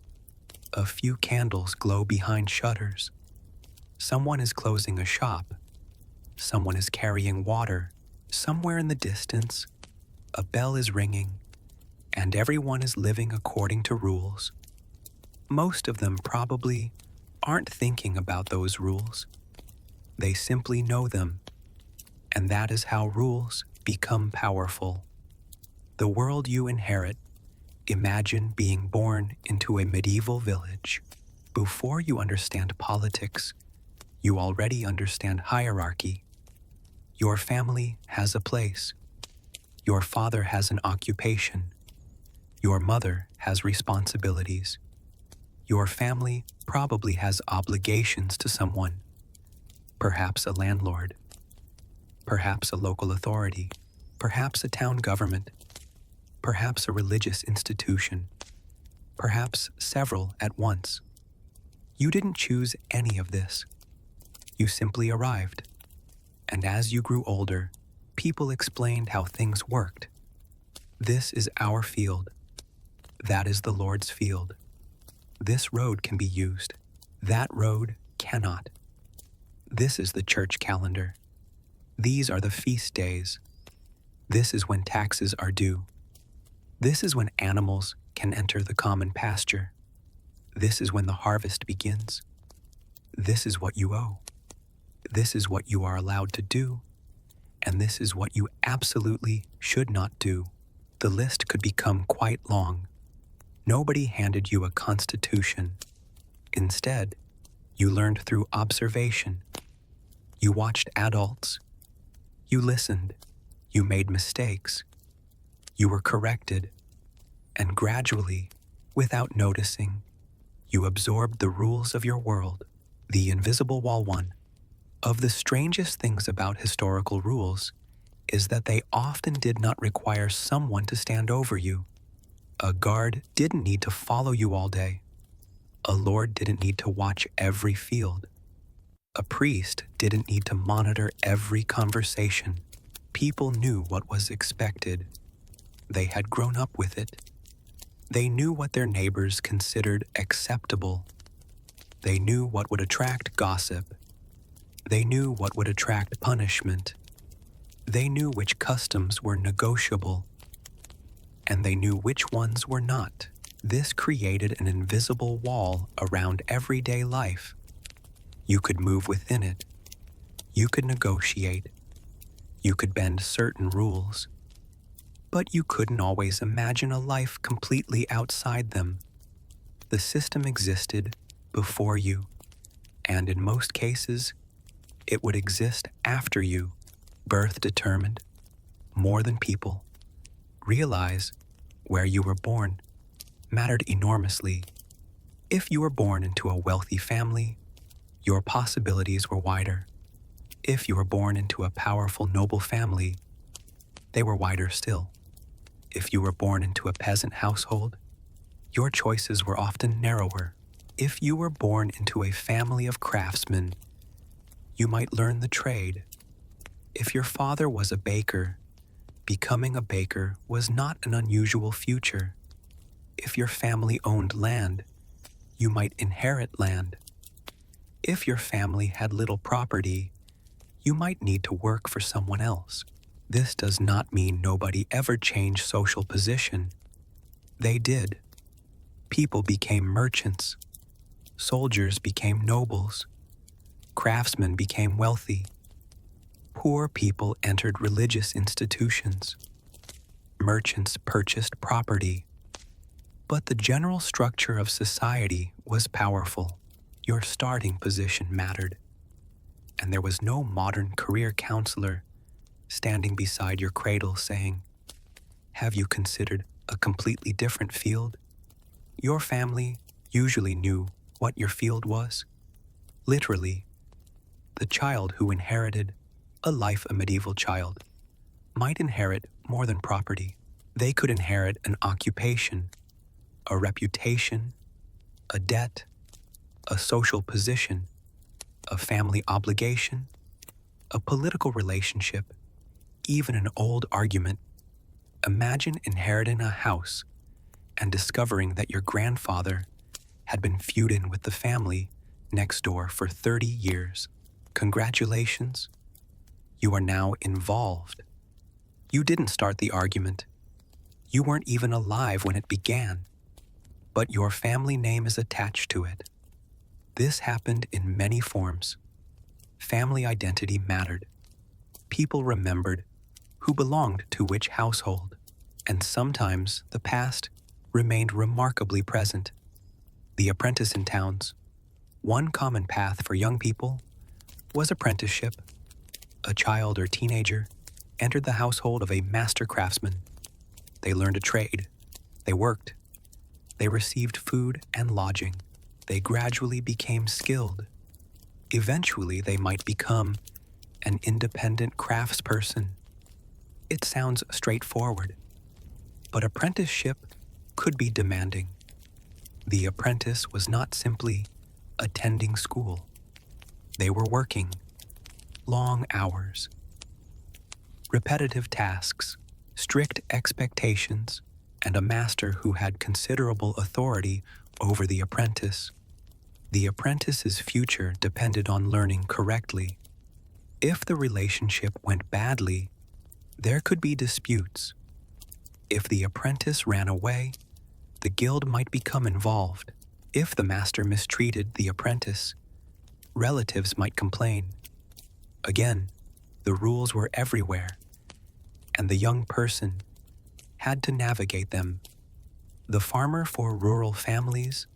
S1: A few candles glow behind shutters. Someone is closing a shop. Someone is carrying water. Somewhere in the distance, a bell is ringing, and everyone is living according to rules. Most of them probably aren't thinking about those rules. They simply know them, and that is how rules become powerful. The world you inherit, imagine being born into a medieval village. Before you understand politics, you already understand hierarchy. Your family has a place. Your father has an occupation. Your mother has responsibilities. Your family probably has obligations to someone, perhaps a landlord, perhaps a local authority, perhaps a town government, perhaps a religious institution, perhaps several at once. You didn't choose any of this. You simply arrived. And as you grew older, people explained how things worked. This is our field. That is the Lord's field. This road can be used. That road cannot. This is the church calendar. These are the feast days. This is when taxes are due. This is when animals can enter the common pasture. This is when the harvest begins. This is what you owe. This is what you are allowed to do, and this is what you absolutely should not do. The list could become quite long. Nobody handed you a constitution. Instead, you learned through observation. You watched adults. You listened. You made mistakes. You were corrected. And gradually, without noticing, you absorbed the rules of your world. The invisible wall. One of the strangest things about historical rules is that they often did not require someone to stand over you. A guard didn't need to follow you all day. A lord didn't need to watch every field. A priest didn't need to monitor every conversation. People knew what was expected. They had grown up with it. They knew what their neighbors considered acceptable. They knew what would attract gossip. They knew what would attract punishment. They knew which customs were negotiable, and they knew which ones were not. This created an invisible wall around everyday life. You could move within it. You could negotiate. You could bend certain rules. But you couldn't always imagine a life completely outside them. The system existed before you, and in most cases, it would exist after you. Birth determined, more than people. Realize where you were born mattered enormously. If you were born into a wealthy family, your possibilities were wider. If you were born into a powerful, noble family, they were wider still. If you were born into a peasant household, your choices were often narrower. If you were born into a family of craftsmen, you might learn the trade. If your father was a baker, becoming a baker was not an unusual future. If your family owned land, you might inherit land. If your family had little property, you might need to work for someone else. This does not mean nobody ever changed social position. They did. People became merchants. Soldiers became nobles. Craftsmen became wealthy. Poor people entered religious institutions. Merchants purchased property. But the general structure of society was powerful. Your starting position mattered. And there was no modern career counselor standing beside your cradle saying, "Have you considered a completely different field?" Your family usually knew what your field was. Literally, the child who inherited a medieval child might inherit more than property. They could inherit an occupation, a reputation, a debt, a social position, a family obligation, a political relationship, even an old argument. Imagine inheriting a house and discovering that your grandfather had been feuding with the family next door for 30 years. Congratulations, you are now involved. You didn't start the argument. You weren't even alive when it began, but your family name is attached to it. This happened in many forms. Family identity mattered. People remembered who belonged to which household, and sometimes the past remained remarkably present. The apprentice in towns. One common path for young people was apprenticeship. A child or teenager entered the household of a master craftsman. They learned a trade. They worked. They received food and lodging. They gradually became skilled. Eventually, they might become an independent craftsperson. It sounds straightforward, but apprenticeship could be demanding. The apprentice was not simply attending school. They were working long hours, repetitive tasks, strict expectations, and a master who had considerable authority over the apprentice. The apprentice's future depended on learning correctly. If the relationship went badly, there could be disputes. If the apprentice ran away, the guild might become involved. If the master mistreated the apprentice, relatives might complain. Again, the rules were everywhere, and the young person had to navigate them. The farmer for rural families,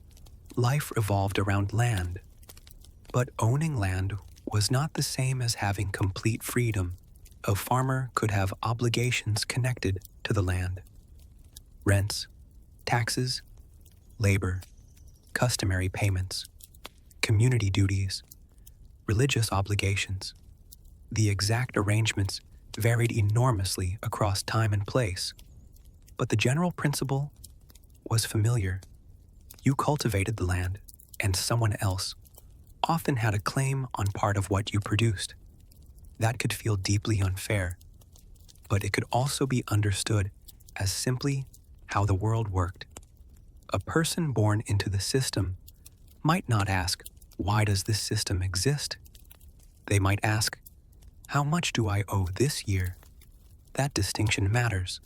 S1: life revolved around land, but owning land was not the same as having complete freedom. A farmer could have obligations connected to the land. Rents, taxes, labor, customary payments, community duties, religious obligations. The exact arrangements varied enormously across time and place, but the general principle was familiar. You cultivated the land, and someone else often had a claim on part of what you produced. That could feel deeply unfair, but it could also be understood as simply how the world worked. A person born into the system might not ask, "Why does this system exist?" They might ask, "How much do I owe this year?" That distinction matters.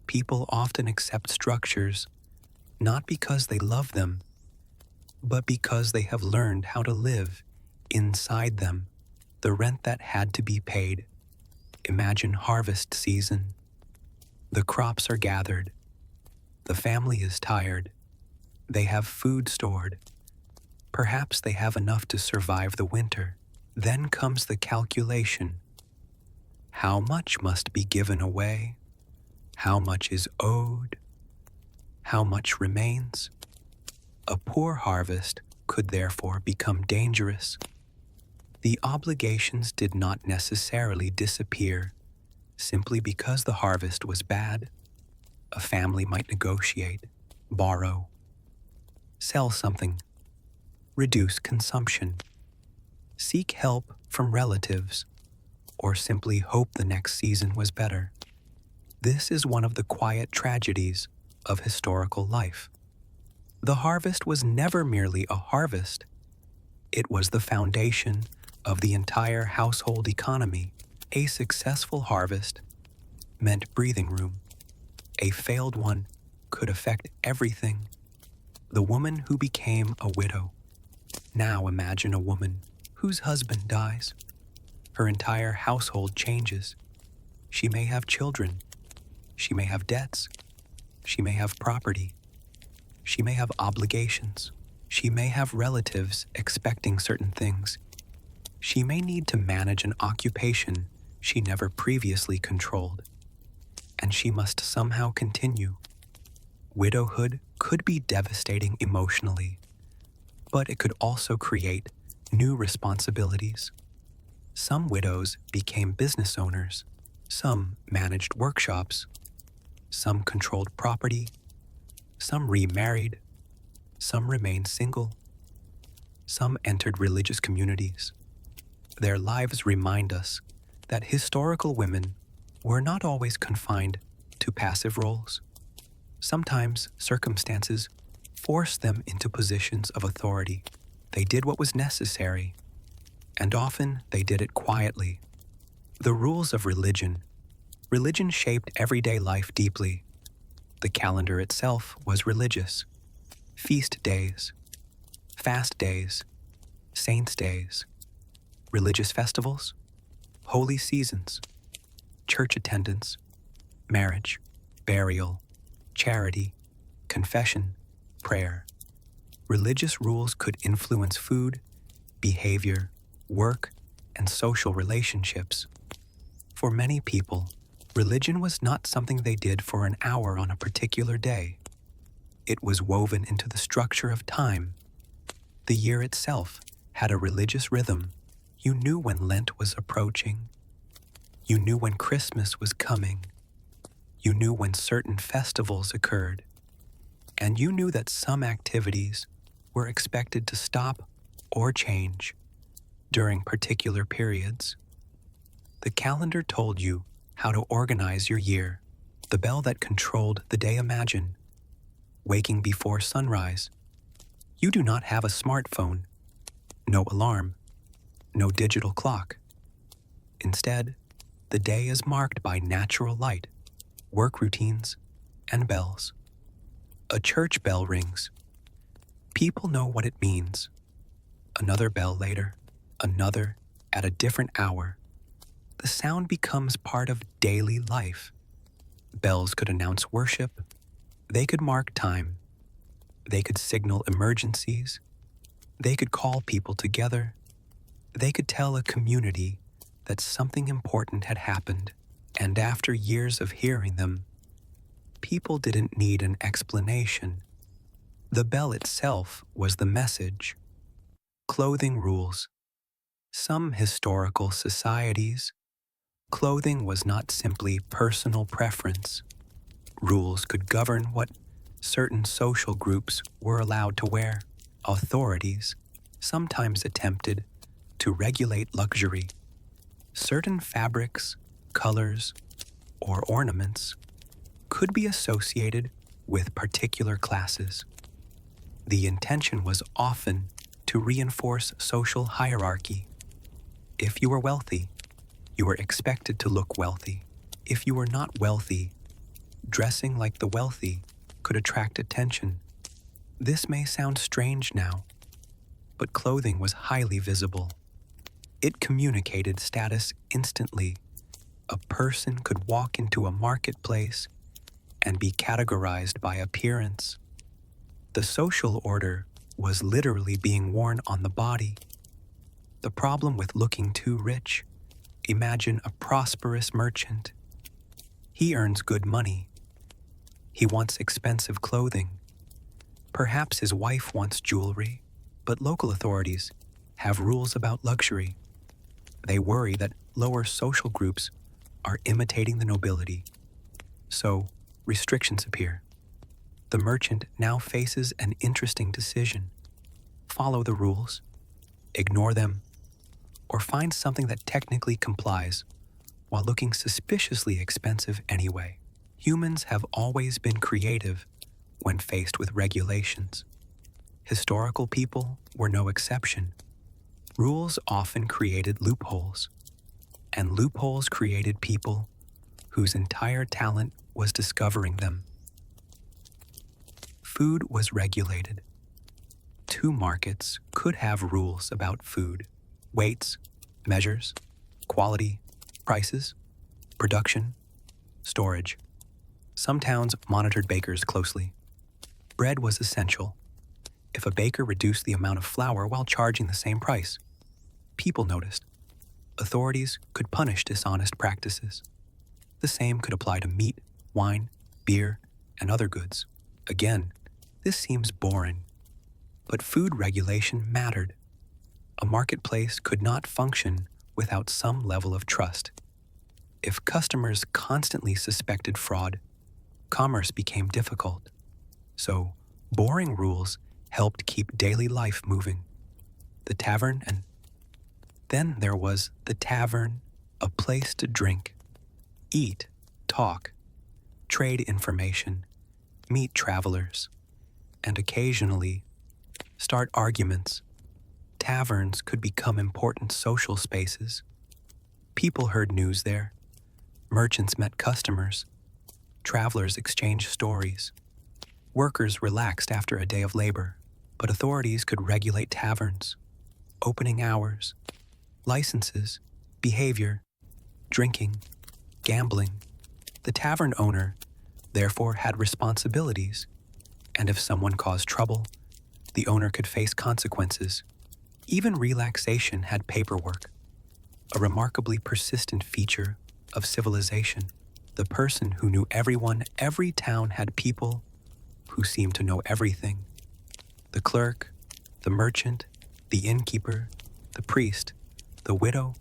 S1: People often accept structures not because they love them, but because they have learned how to live inside them. The rent that had to be paid. Imagine harvest season. The crops are gathered. The family is tired. They have food stored. Perhaps they have enough to survive the winter. Then comes the calculation. How much must be given away? How much is owed? How much remains? A poor harvest could therefore become dangerous. The obligations did not necessarily disappear simply because the harvest was bad. A family might negotiate, borrow, sell something, reduce consumption, seek help from relatives, or simply hope the next season was better. This is one of the quiet tragedies of historical life. The harvest was never merely a harvest. It was the foundation of the entire household economy. A successful harvest meant breathing room. A failed one could affect everything. The woman who became a widow. Now imagine a woman whose husband dies. Her entire household changes. She may have children. She may have debts. She may have property. She may have obligations. She may have relatives expecting certain things. She may need to manage an occupation she never previously controlled. And she must somehow continue. Widowhood could be devastating emotionally, but it could also create new responsibilities. Some widows became business owners. Some managed workshops, some controlled property, some remarried, some remained single, some entered religious communities. Their lives remind us that historical women were not always confined to passive roles. Sometimes circumstances forced them into positions of authority. They did what was necessary, and often they did it quietly. The rules of religion shaped everyday life deeply. The calendar itself was religious. Feast days, fast days, saints' days, religious festivals, holy seasons, church attendance, marriage, burial, charity, confession, prayer. Religious rules could influence food, behavior, work, and social relationships. For many people, religion was not something they did for an hour on a particular day. It was woven into the structure of time. The year itself had a religious rhythm. You knew when Lent was approaching. You knew when Christmas was coming. You knew when certain festivals occurred. And you knew that some activities were expected to stop or change during particular periods. The calendar told you how to organize your year. The bell that controlled the day. Imagine waking before sunrise. You do not have a smartphone, no alarm, no digital clock. Instead, the day is marked by natural light, work routines, and bells. A church bell rings. People know what it means. Another bell later, another at a different hour. The sound becomes part of daily life. Bells could announce worship. They could mark time. They could signal emergencies. They could call people together. They could tell a community that something important had happened. And after years of hearing them, people didn't need an explanation. The bell itself was the message. Clothing rules. Some historical societies, clothing was not simply personal preference. Rules could govern what certain social groups were allowed to wear. Authorities sometimes attempted to regulate luxury. Certain fabrics, colors, or ornaments could be associated with particular classes. The intention was often to reinforce social hierarchy. If you were wealthy, you were expected to look wealthy. If you were not wealthy, dressing like the wealthy could attract attention. This may sound strange now, but clothing was highly visible. It communicated status instantly. A person could walk into a marketplace and be categorized by appearance. The social order was literally being worn on the body. The problem with looking too rich: imagine a prosperous merchant. He earns good money. He wants expensive clothing. Perhaps his wife wants jewelry, but local authorities have rules about luxury. They worry that lower social groups are imitating the nobility. So, restrictions appear. The merchant now faces an interesting decision: follow the rules, ignore them, or find something that technically complies while looking suspiciously expensive anyway. Humans have always been creative when faced with regulations. Historical people were no exception. Rules often created loopholes, and loopholes created people whose entire talent was discovering them. Food was regulated. Two markets could have rules about food: weights, measures, quality, prices, production, storage. Some towns monitored bakers closely. Bread was essential. If a baker reduced the amount of flour while charging the same price, people noticed. Authorities could punish dishonest practices. The same could apply to meat, wine, beer, and other goods. Again, this seems boring, but food regulation mattered. A marketplace could not function without some level of trust. If customers constantly suspected fraud, commerce became difficult. So, boring rules helped keep daily life moving. The tavern, and then there was the tavern, a place to drink, eat, talk, trade information, meet travelers, and occasionally start arguments. Taverns could become important social spaces. People heard news there. Merchants met customers. Travelers exchanged stories. Workers relaxed after a day of labor, but authorities could regulate taverns, opening hours, licenses, behavior, drinking, gambling. The tavern owner, therefore, had responsibilities, and if someone caused trouble, the owner could face consequences. Even relaxation had paperwork, a remarkably persistent feature of civilization. The person who knew everyone, every town had people who seemed to know everything. The clerk, the merchant, the innkeeper, the priest, the widow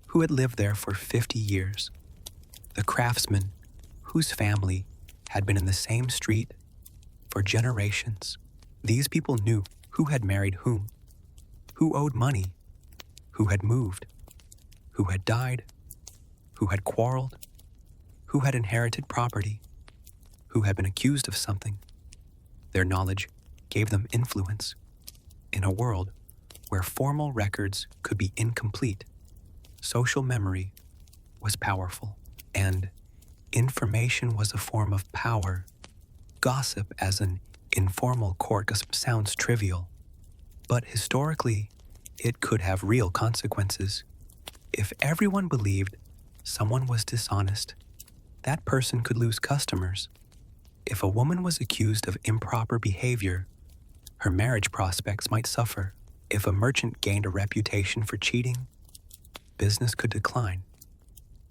S1: who had lived there for 50 years, the craftsman whose family had been in the same street for generations. These people knew who had married whom, who owed money, who had moved, who had died, who had quarreled, who had inherited property, who had been accused of something. Their knowledge gave them influence. In a world where formal records could be incomplete, social memory was powerful, and information was a form of power. Gossip as an informal court gossip sounds trivial, but historically, it could have real consequences. If everyone believed someone was dishonest, that person could lose customers. If a woman was accused of improper behavior, her marriage prospects might suffer. If a merchant gained a reputation for cheating, business could decline.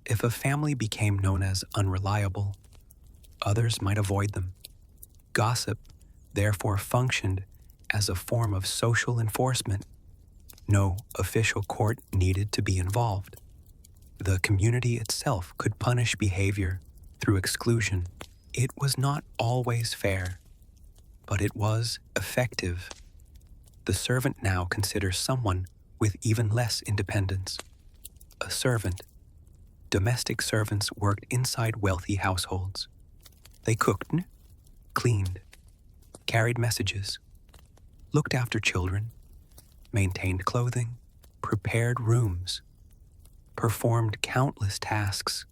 S1: If a family became known as unreliable, others might avoid them. Gossip, therefore, functioned as a form of social enforcement. No official court needed to be involved. The community itself could punish behavior through exclusion. It was not always fair, but it was effective. The servant now considers someone with even less independence. A servant. Domestic servants worked inside wealthy households. They cooked, cleaned, carried messages, looked after children, maintained clothing, prepared rooms, performed countless tasks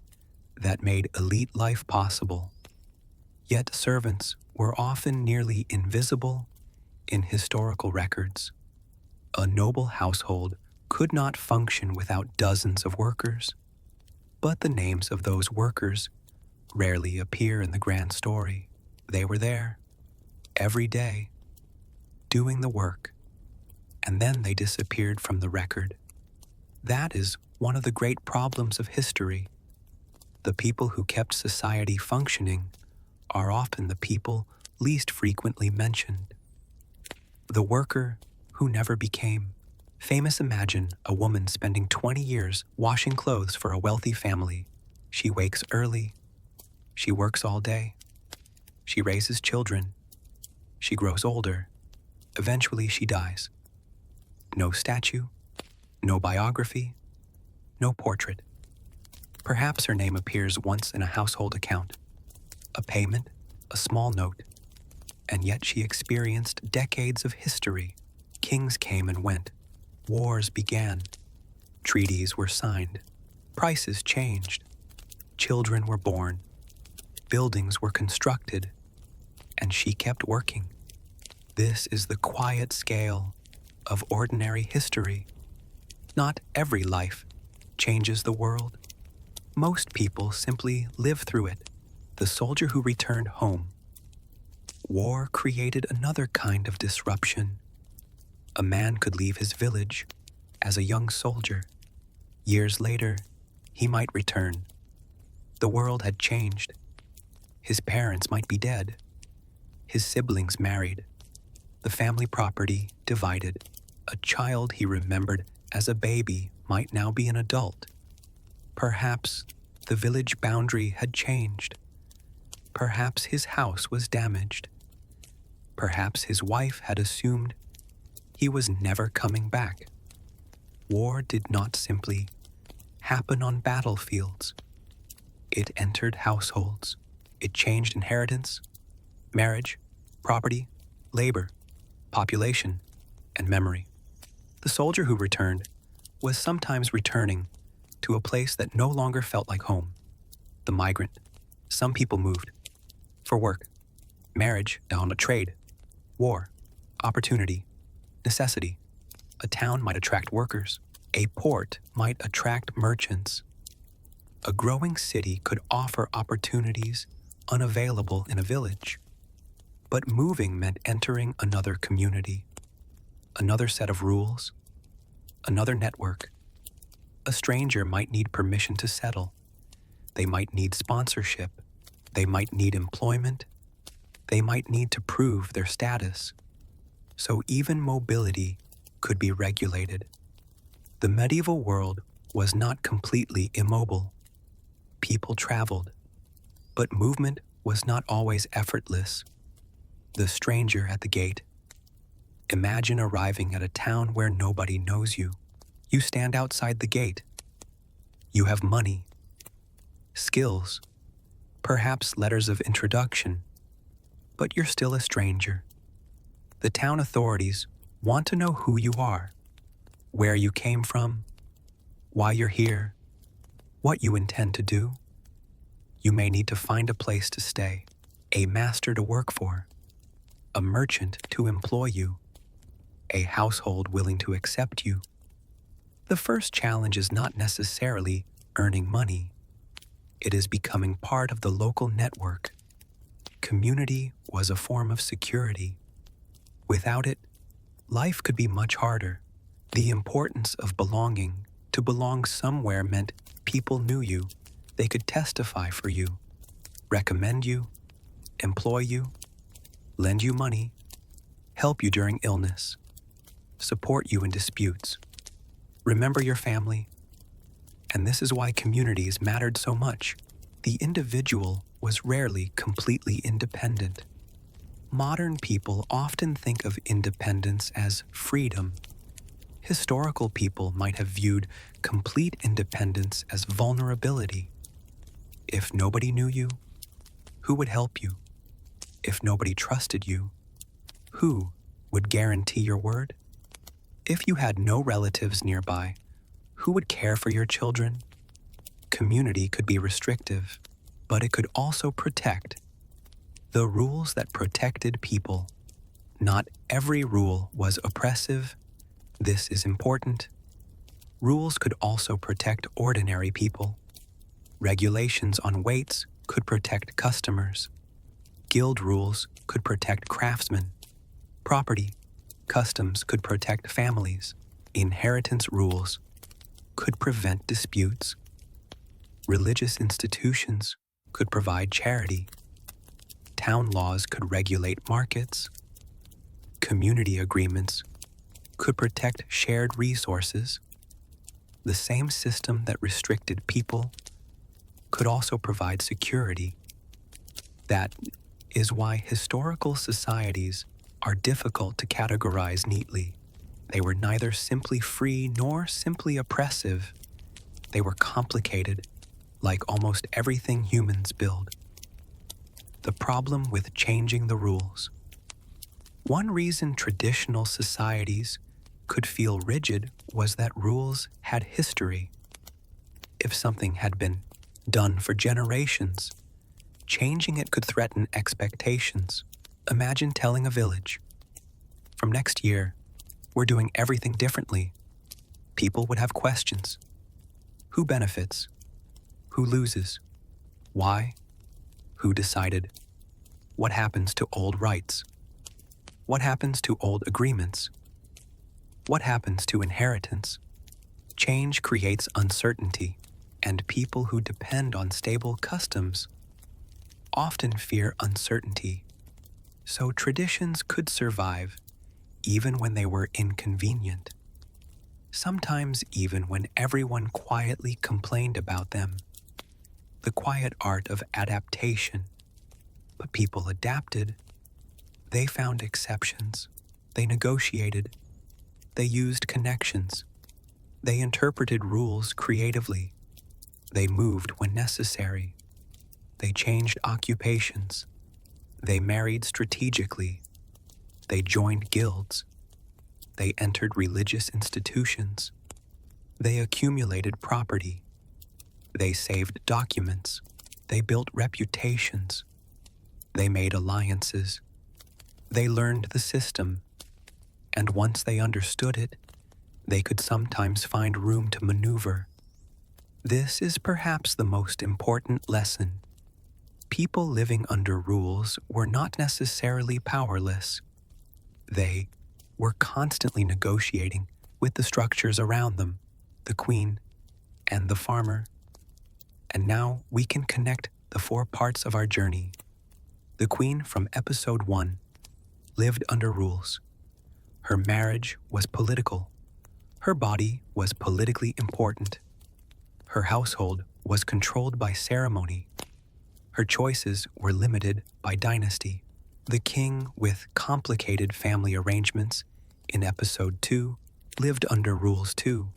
S1: that made elite life possible. Yet servants were often nearly invisible in historical records. A noble household could not function without dozens of workers, but the names of those workers rarely appear in the grand story. They were there, every day, doing the work, and then they disappeared from the record. That is one of the great problems of history. The people who kept society functioning are often the people least frequently mentioned. The worker who never became famous. Imagine a woman spending 20 years washing clothes for a wealthy family. She wakes early. She works all day. She raises children. She grows older. Eventually she dies. No statue, no biography, no portrait. Perhaps her name appears once in a household account, a payment, a small note, and yet she experienced decades of history. Kings came and went. Wars began. Treaties were signed. Prices changed. Children were born. Buildings were constructed. And she kept working. This is the quiet scale of ordinary history. Not every life changes the world. Most people simply live through it. The soldier who returned home. War created another kind of disruption. A man could leave his village as a young soldier. Years later, he might return. The world had changed. His parents might be dead. His siblings married. The family property divided. A child he remembered as a baby might now be an adult. Perhaps the village boundary had changed. Perhaps his house was damaged. Perhaps his wife had assumed he was never coming back. War did not simply happen on battlefields. It entered households. It changed inheritance, marriage, property, labor, population, and memory. The soldier who returned was sometimes returning to a place that no longer felt like home. The migrant. Some people moved for work, marriage, on a trade, war, opportunity, necessity. A town might attract workers. A port might attract merchants. A growing city could offer opportunities unavailable in a village. But moving meant entering another community, another set of rules, another network. A stranger might need permission to settle. They might need sponsorship. They might need employment. They might need to prove their status. So even mobility could be regulated. The medieval world was not completely immobile. People traveled, but movement was not always effortless. The stranger at the gate. Imagine arriving at a town where nobody knows you. You stand outside the gate. You have money, skills, perhaps letters of introduction, but you're still a stranger. The town authorities want to know who you are, where you came from, why you're here, what you intend to do. You may need to find a place to stay, a master to work for, a merchant to employ you, a household willing to accept you. The first challenge is not necessarily earning money. It is becoming part of the local network. Community was a form of security. Without it, life could be much harder. The importance of belonging, to belong somewhere, meant people knew you. They could testify for you, recommend you, employ you, lend you money, help you during illness, support you in disputes. Remember your family. And this is why communities mattered so much. The individual was rarely completely independent. Modern people often think of independence as freedom. Historical people might have viewed complete independence as vulnerability. If nobody knew you, who would help you? If nobody trusted you, who would guarantee your word? If you had no relatives nearby, who would care for your children? Community could be restrictive, but it could also protect. The rules that protected people. Not every rule was oppressive. This is important. Rules could also protect ordinary people. Regulations on weights could protect customers. Guild rules could protect craftsmen. Property, customs could protect families. Inheritance rules could prevent disputes. Religious institutions could provide charity. Town laws could regulate markets. Community agreements could protect shared resources. The same system that restricted people could also provide security. That is why historical societies are difficult to categorize neatly. They were neither simply free nor simply oppressive. They were complicated, like almost everything humans build. The problem with changing the rules. One reason traditional societies could feel rigid was that rules had history. If something had been done for generations, changing it could threaten expectations. Imagine telling a village, from next year, we're doing everything differently. People would have questions. Who benefits? Who loses? Why? Who decided? What happens to old rights? What happens to old agreements? What happens to inheritance? Change creates uncertainty, and people who depend on stable customs often fear uncertainty. So traditions could survive even when they were inconvenient, sometimes even when everyone quietly complained about them. the quiet art of adaptation. But people adapted. They found exceptions. They negotiated. They used connections. They interpreted rules creatively. They moved when necessary. They changed occupations. They married strategically. They joined guilds. They entered religious institutions. They accumulated property. They saved documents. They built reputations. They made alliances. They learned the system. And once they understood it, they could sometimes find room to maneuver. This is perhaps the most important lesson. People living under rules were not necessarily powerless. They were constantly negotiating with the structures around them, the queen and the farmer. And now we can connect the 4 parts of our journey. The queen from episode 1 lived under rules. Her marriage was political. Her body was politically important. Her household was controlled by ceremony. Her choices were limited by dynasty. The king with complicated family arrangements in episode 2 lived under rules too.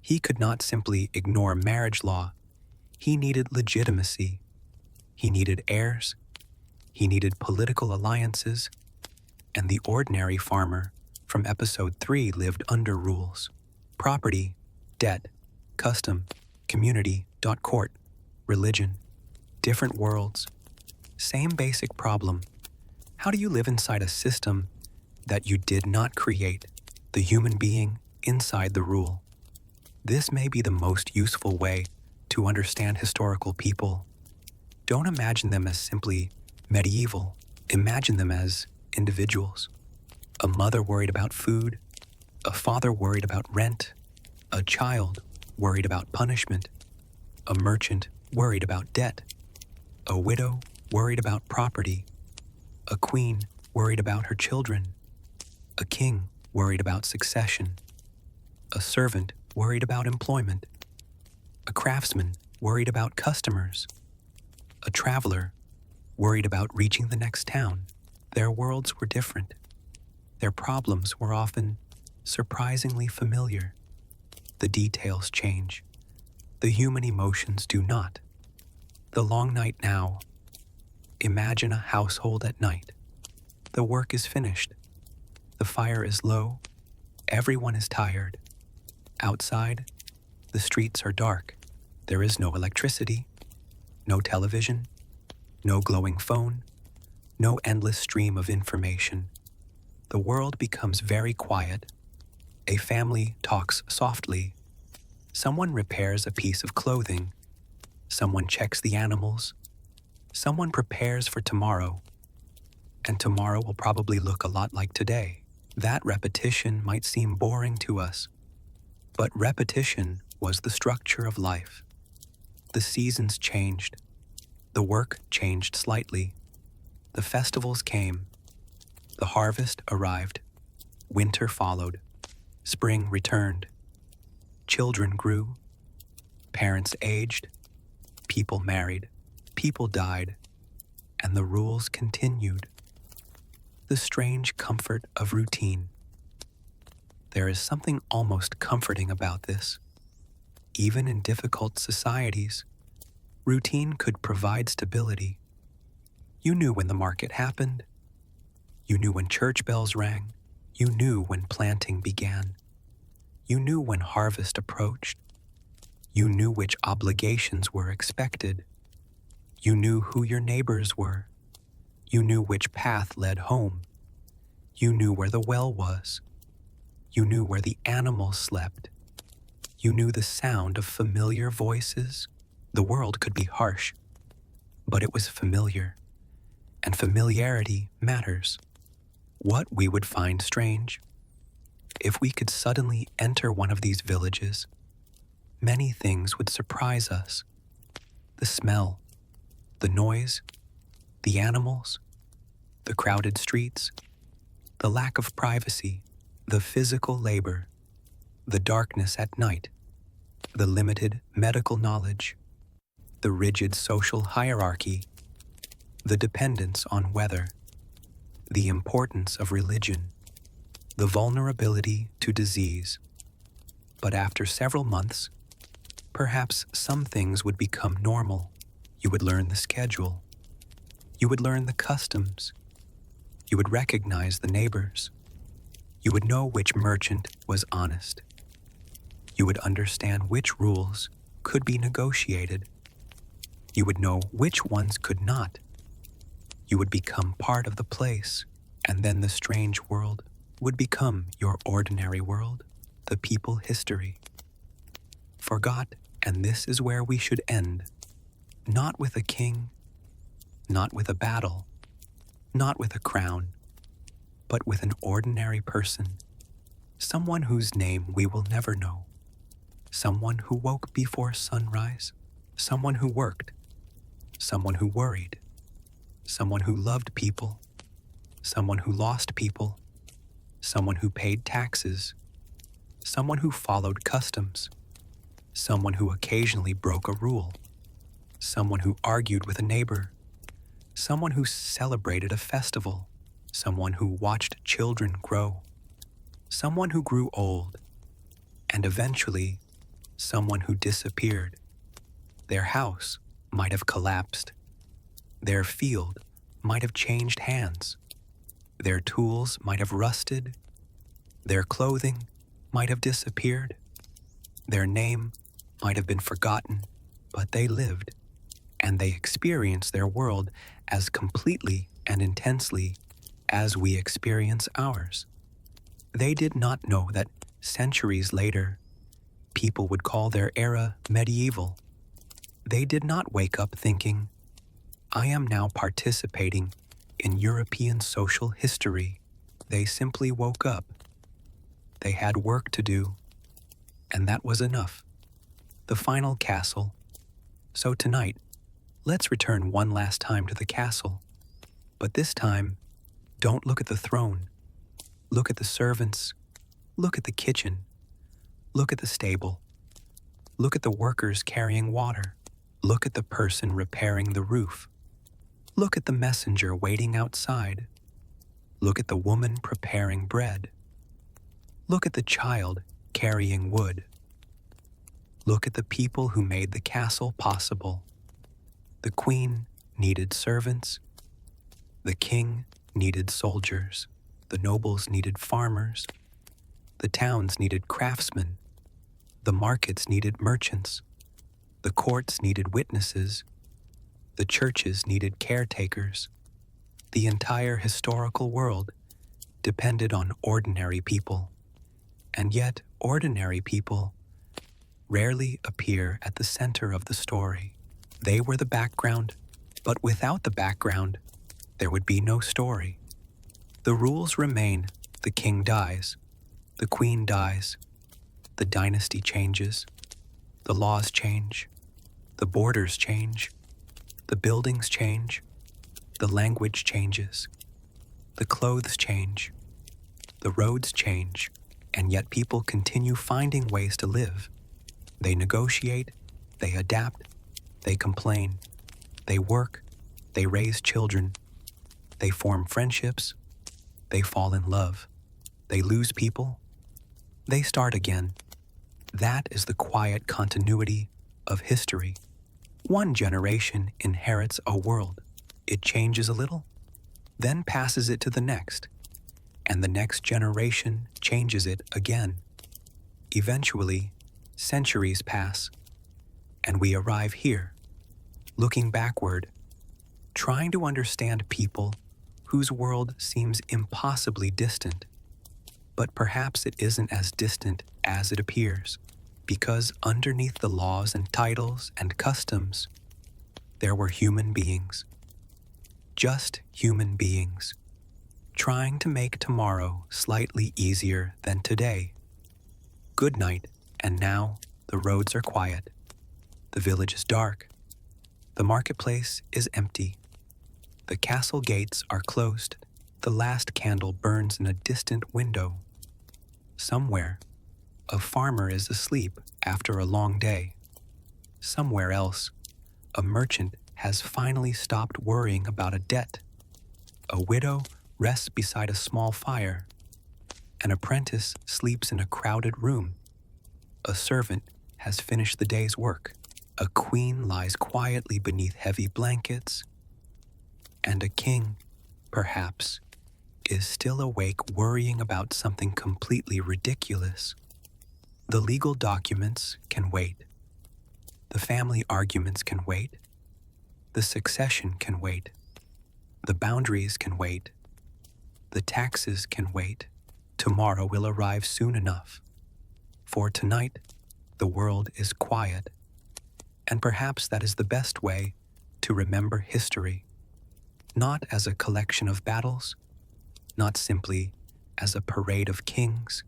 S1: He could not simply ignore marriage law. He needed legitimacy. He needed heirs. He needed political alliances. And the ordinary farmer from episode 3 lived under rules. Property, debt, custom, community, court, religion, different worlds. Same basic problem. How do you live inside a system that you did not create, the human being inside the rule? This may be the most useful way to understand historical people. Don't imagine them as simply medieval. Imagine them as individuals. A mother worried about food, a father worried about rent, a child worried about punishment, a merchant worried about debt, a widow worried about property, a queen worried about her children, a king worried about succession, a servant worried about employment, a craftsman worried about customers, a traveler worried about reaching the next town. Their worlds were different. Their problems were often surprisingly familiar. The details change. The human emotions do not. The long night now. Imagine a household at night. The work is finished. The fire is low. Everyone is tired. Outside, the streets are dark. There is no electricity, no television, no glowing phone, no endless stream of information. The world becomes very quiet. A family talks softly. Someone repairs a piece of clothing. Someone checks the animals. Someone prepares for tomorrow. And tomorrow will probably look a lot like today. That repetition might seem boring to us, but repetition was the structure of life. The seasons changed. The work changed slightly. The festivals came. The harvest arrived. Winter followed. Spring returned. Children grew. Parents aged. People married. People died. And the rules continued. The strange comfort of routine. There is something almost comforting about this. Even in difficult societies, routine could provide stability. You knew when the market happened. You knew when church bells rang. You knew when planting began. You knew when harvest approached. You knew which obligations were expected. You knew who your neighbors were. You knew which path led home. You knew where the well was. You knew where the animals slept. You knew the sound of familiar voices. The world could be harsh, but it was familiar, and familiarity matters. What we would find strange, if we could suddenly enter one of these villages, many things would surprise us. The smell, the noise, the animals, the crowded streets, the lack of privacy, the physical labor, the darkness at night, the limited medical knowledge. the rigid social hierarchy, the dependence on weather, the importance of religion, the vulnerability to disease. But after several months, perhaps some things would become normal. You would learn the schedule. You would learn the customs. You would recognize the neighbors. You would know which merchant was honest. You would understand which rules could be negotiated. You would know which ones could not. You would become part of the place, and then the strange world would become your ordinary world, the people history. Forgot, and this is where we should end. Not with a king, not with a battle, not with a crown, but with an ordinary person, someone whose name we will never know, someone who woke before sunrise, someone who worked, someone who worried, someone who loved people, someone who lost people, someone who paid taxes, someone who followed customs, someone who occasionally broke a rule, someone who argued with a neighbor, someone who celebrated a festival, someone who watched children grow, someone who grew old, and eventually someone who disappeared. Their house might have collapsed. Their field might have changed hands. Their tools might have rusted. Their clothing might have disappeared. Their name might have been forgotten, but they lived, and they experienced their world as completely and intensely as we experience ours. They did not know that centuries later, people would call their era medieval. They did not wake up thinking, I am now participating in European social history. They simply woke up. They had work to do, and that was enough. The final castle. So tonight, let's return one last time to the castle. But this time, don't look at the throne. Look at the servants. Look at the kitchen. Look at the stable. Look at the workers carrying water. Look at the person repairing the roof. Look at the messenger waiting outside. Look at the woman preparing bread. Look at the child carrying wood. Look at the people who made the castle possible. The queen needed servants. The king needed soldiers. The nobles needed farmers. The towns needed craftsmen. The markets needed merchants. The courts needed witnesses. The churches needed caretakers. The entire historical world depended on ordinary people. And yet, ordinary people rarely appear at the center of the story. They were the background, but without the background, there would be no story. The rules remain. The king dies. The queen dies. The dynasty changes. The laws change. The borders change. The buildings change. The language changes. The clothes change. The roads change. And yet people continue finding ways to live. They negotiate. They adapt. They complain. They work. They raise children. They form friendships. They fall in love. They lose people. They start again. That is the quiet continuity of history. One generation inherits a world. It changes a little, then passes it to the next, and the next generation changes it again. Eventually, centuries pass, and we arrive here, looking backward, trying to understand people whose world seems impossibly distant. But perhaps it isn't as distant as it appears, because underneath the laws and titles and customs, there were human beings. Just human beings, trying to make tomorrow slightly easier than today. Good night, and now the roads are quiet. The village is dark. The marketplace is empty. The castle gates are closed. The last candle burns in a distant window. Somewhere, a farmer is asleep after a long day. Somewhere else, A merchant has finally stopped worrying about a debt. A widow rests beside a small fire. An apprentice sleeps in a crowded room. A servant has finished the day's work. A queen lies quietly beneath heavy blankets. And a king, perhaps, is still awake worrying about something completely ridiculous. The legal documents can wait. The family arguments can wait. The succession can wait. The boundaries can wait. The taxes can wait. Tomorrow will arrive soon enough. For tonight, the world is quiet. And perhaps that is the best way to remember history. Not as a collection of battles, not simply as a parade of kings,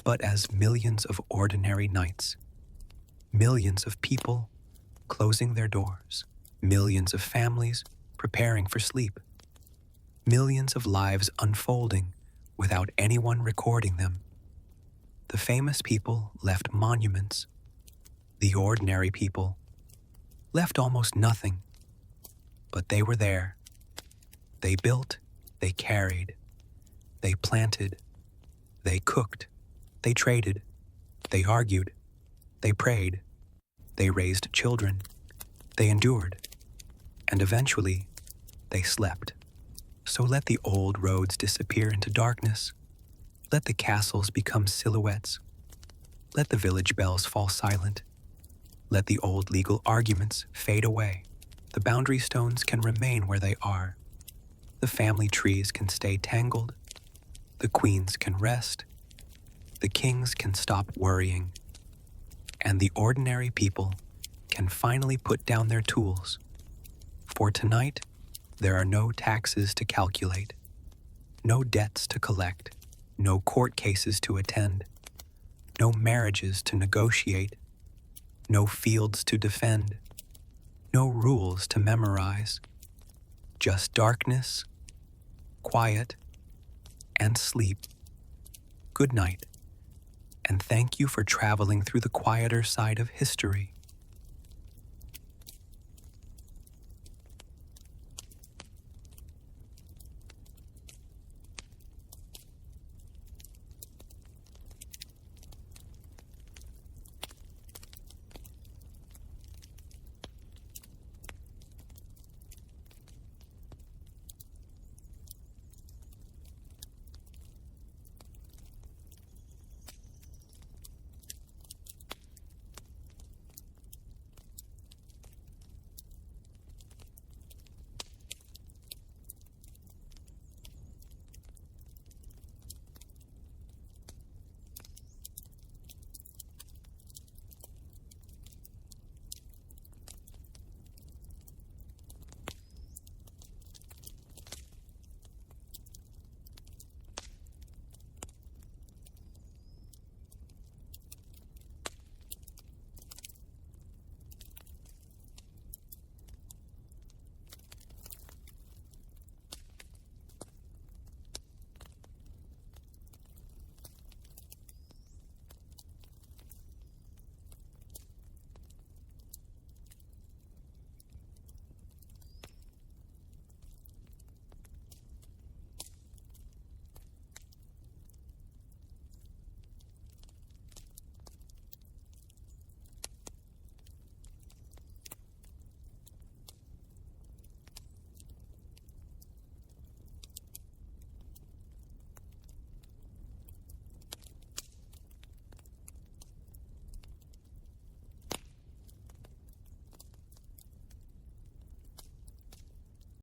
S1: but as millions of ordinary nights. Millions of people closing their doors. Millions of families preparing for sleep. Millions of lives unfolding without anyone recording them. The famous people left monuments. The ordinary people left almost nothing. But they were there. They built, they carried, they planted, they cooked, they traded, they argued, they prayed, they raised children, they endured, and eventually they slept. So let the old roads disappear into darkness. Let the castles become silhouettes. Let the village bells fall silent. Let the old legal arguments fade away. The boundary stones can remain where they are. The family trees can stay tangled. The queens can rest. The kings can stop worrying. And the ordinary people can finally put down their tools. For tonight, there are no taxes to calculate, no debts to collect, no court cases to attend, no marriages to negotiate, no fields to defend, no rules to memorize, just darkness, quiet, and sleep. Good night, and thank you for traveling through the quieter side of history.